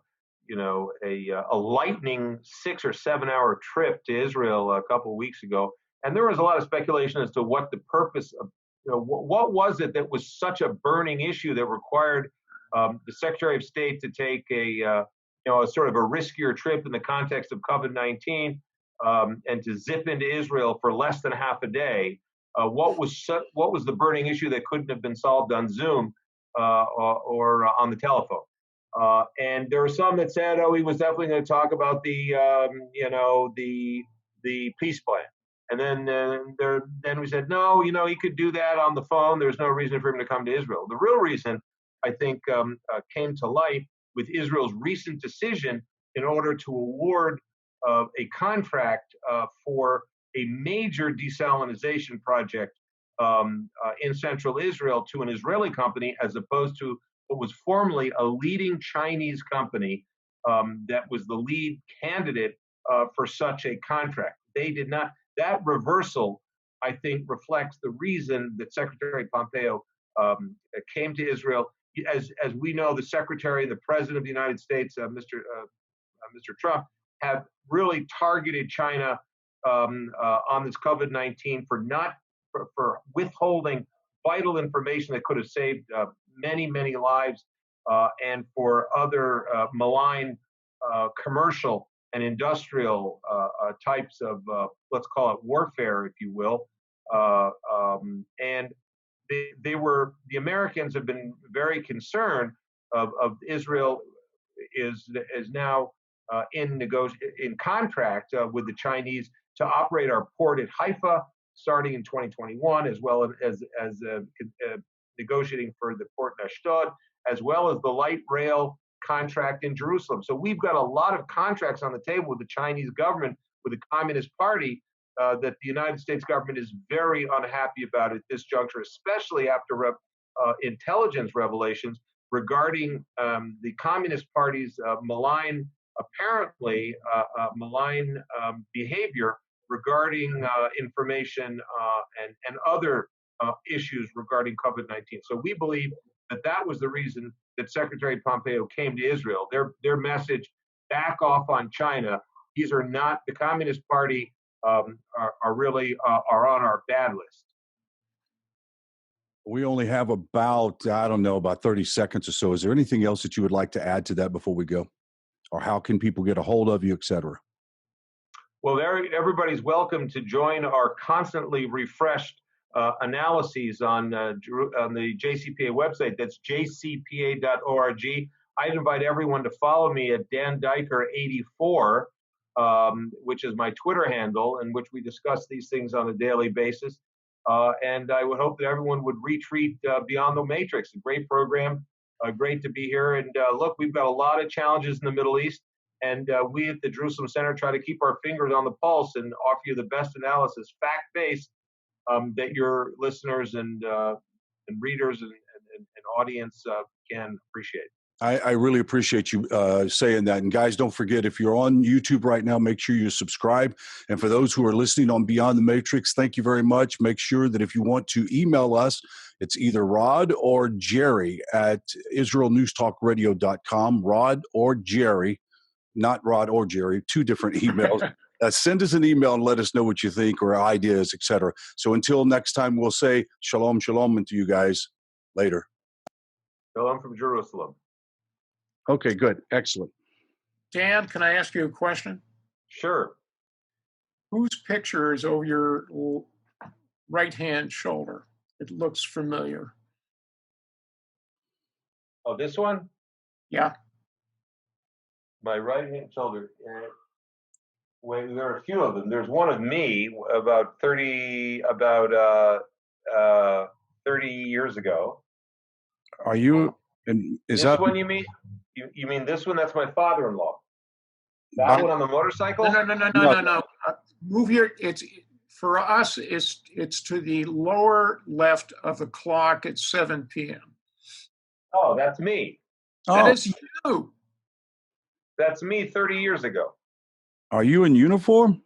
lightning 6 or 7 hour trip to Israel a couple of weeks ago, and there was a lot of speculation as to what the purpose of, what was it that was such a burning issue that required the Secretary of State to take a sort of a riskier trip in the context of COVID-19 and to zip into Israel for less than half a day. What was the burning issue that couldn't have been solved on Zoom or on the telephone? And there were some that said, "Oh, he was definitely going to talk about the peace plan." And then we said, "No, he could do that on the phone. There's no reason for him to come to Israel." The real reason, I think, came to light with Israel's recent decision in order to award a contract for a major desalinization project in central Israel to an Israeli company, as opposed to what was formerly a leading Chinese company that was the lead candidate for such a contract. They did not. That reversal, I think, reflects the reason that Secretary Pompeo came to Israel. As we know, the Secretary and the President of the United States, Mr. Trump, have really targeted China on this COVID-19 for withholding vital information that could have saved many lives, and for other malign commercial and industrial types of, let's call it warfare, if you will. And the Americans have been very concerned of Israel is now in contract with the Chinese to operate our port at Haifa starting in 2021, as well as negotiating for the port in Ashdod, as well as the light rail contract in Jerusalem. So we've got a lot of contracts on the table with the Chinese government, with the Communist Party, that the United States government is very unhappy about at this juncture, especially after intelligence revelations regarding the Communist Party's malign behavior regarding information and other issues regarding COVID-19. So we believe that was the reason that Secretary Pompeo came to Israel. Their message, back off on China. These are not, the Communist Party are on our bad list.
We only have about 30 seconds or so. Is there anything else that you would like to add to that before we go? Or how can people get a hold of you, et cetera?
Well, everybody's welcome to join our constantly refreshed analyses on the JCPA website. That's jcpa.org. I'd invite everyone to follow me at dandiker84, which is my Twitter handle, in which we discuss these things on a daily basis. And I would hope that everyone would retweet Beyond the Matrix, a great program. Great to be here. And look, we've got a lot of challenges in the Middle East, and we at the Jerusalem Center try to keep our fingers on the pulse and offer you the best analysis, fact-based, that your listeners and readers and audience can appreciate.
I really appreciate you saying that. And guys, don't forget, if you're on YouTube right now, make sure you subscribe. And for those who are listening on Beyond the Matrix, thank you very much. Make sure that if you want to email us, it's either Rod or Jerry at IsraelNewsTalkRadio.com. Rod or Jerry, not Rod or Jerry, two different emails. Send us an email and let us know what you think or ideas, etc. So until next time, we'll say shalom, shalom to you guys later.
Shalom from Jerusalem.
Okay, good. Excellent.
Dan, can I ask you a question?
Sure.
Whose picture is over your right-hand shoulder? It looks familiar.
Oh, this one?
Yeah.
My right-hand shoulder. Well, there are a few of them. There's one of me about 30 years ago.
Are you? And is
This
that
one you mean? You mean this one? That's my father-in-law. That one on the motorcycle?
No. Move here. It's for us. It's to the lower left of the clock at 7 p.m.
Oh, that's me.
That is you.
That's me 30 years ago.
Are you in uniform?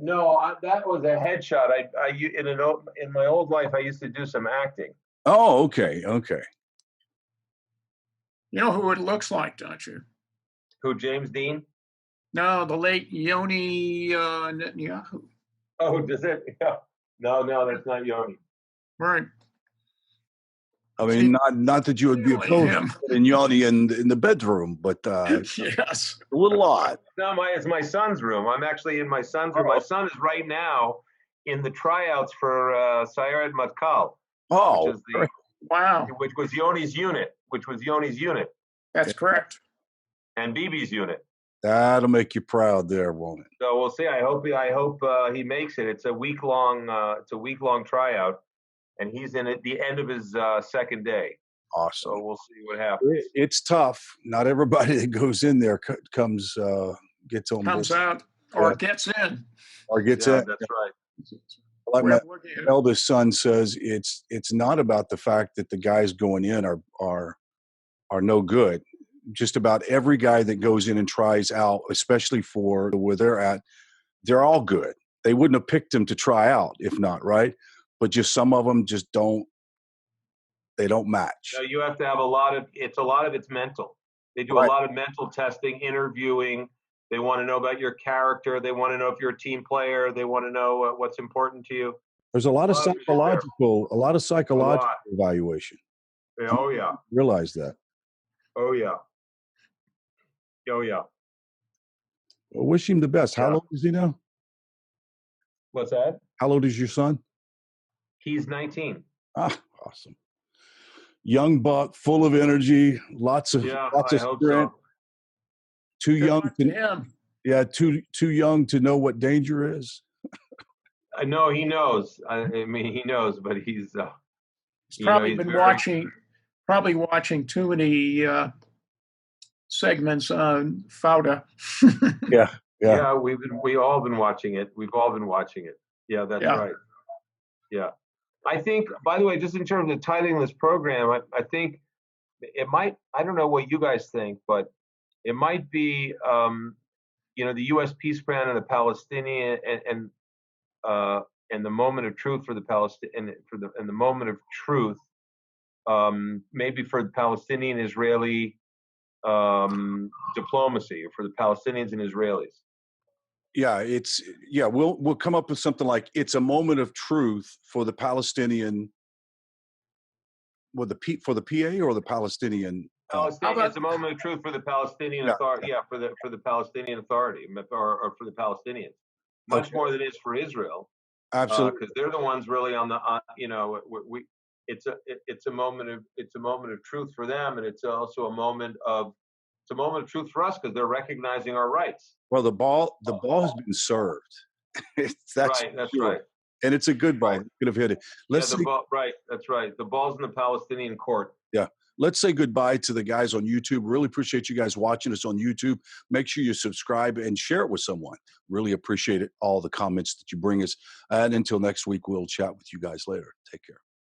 No, that was a headshot. In my old life, I used to do some acting.
Oh, okay.
You know who it looks like, don't you?
Who, James Dean?
No, the late Yoni Netanyahu.
Oh, does it? Yeah. No, that's not Yoni.
Right.
I mean, not that you would be opposed to putting Yanni in the bedroom, but
yes,
a little odd.
No, it's my son's room. I'm actually in my son's room. My son is right now in the tryouts for Sayeret Matkal.
Oh,
which was Yoni's unit.
That's correct.
And Bibi's unit.
That'll make you proud, there, won't it?
So we'll see. I hope he makes it. It's a week long tryout, and he's in at the end of his second day.
Awesome.
So we'll see what happens.
It's tough. Not everybody that goes in there gets on.
Comes out or gets in.
Or gets in.
That's right.
Like my eldest son says, it's not about the fact that the guys going in are no good. Just about every guy that goes in and tries out, especially for where they're at, they're all good. They wouldn't have picked them to try out if not, right? But just some of them just don't. They don't match.
No, you have to have a lot of it's mental. They do a lot of mental testing, interviewing. They want to know about your character. They want to know if you're a team player. They want to know what's important to you.
There's a lot of psychological evaluation.
Yeah, oh yeah.
Realize that.
Oh yeah. Oh yeah.
Well, wish him the best. How old is he now?
What's that?
How old is your son?
He's 19.
Ah, awesome. Young buck, full of energy, lots of strength.
So.
Too young to know what danger is.
I know he knows. I mean, he knows, but he's
probably watching too many segments on Fauda.
Yeah. We've all been watching it. Yeah, that's right. Yeah. I think, by the way, just in terms of titling this program, I think it might, I don't know what you guys think, but it might be, the U.S. peace plan and the Palestinian and the moment of truth for the Palestinian and the moment of truth, maybe for the Palestinian-Israeli diplomacy, or for the Palestinians and Israelis.
Yeah, we'll come up with something like it's a moment of truth for the Palestinian, for the PA or the Palestinian.
It's a moment of truth for the Palestinian Authority. Yeah, for the Palestinian Authority or for the Palestinians, much more than it is for Israel.
Absolutely,
because they're the ones really on the. It's a moment of truth for them, and it's also a moment of truth for us because they're recognizing our rights.
Well, the ball has been served. That's
right.
And it's a good ball. Right. Could have hit it.
That's right. The ball's in the Palestinian court.
Yeah. Let's say goodbye to the guys on YouTube. Really appreciate you guys watching us on YouTube. Make sure you subscribe and share it with someone. Really appreciate it. All the comments that you bring us. And until next week, we'll chat with you guys later. Take care.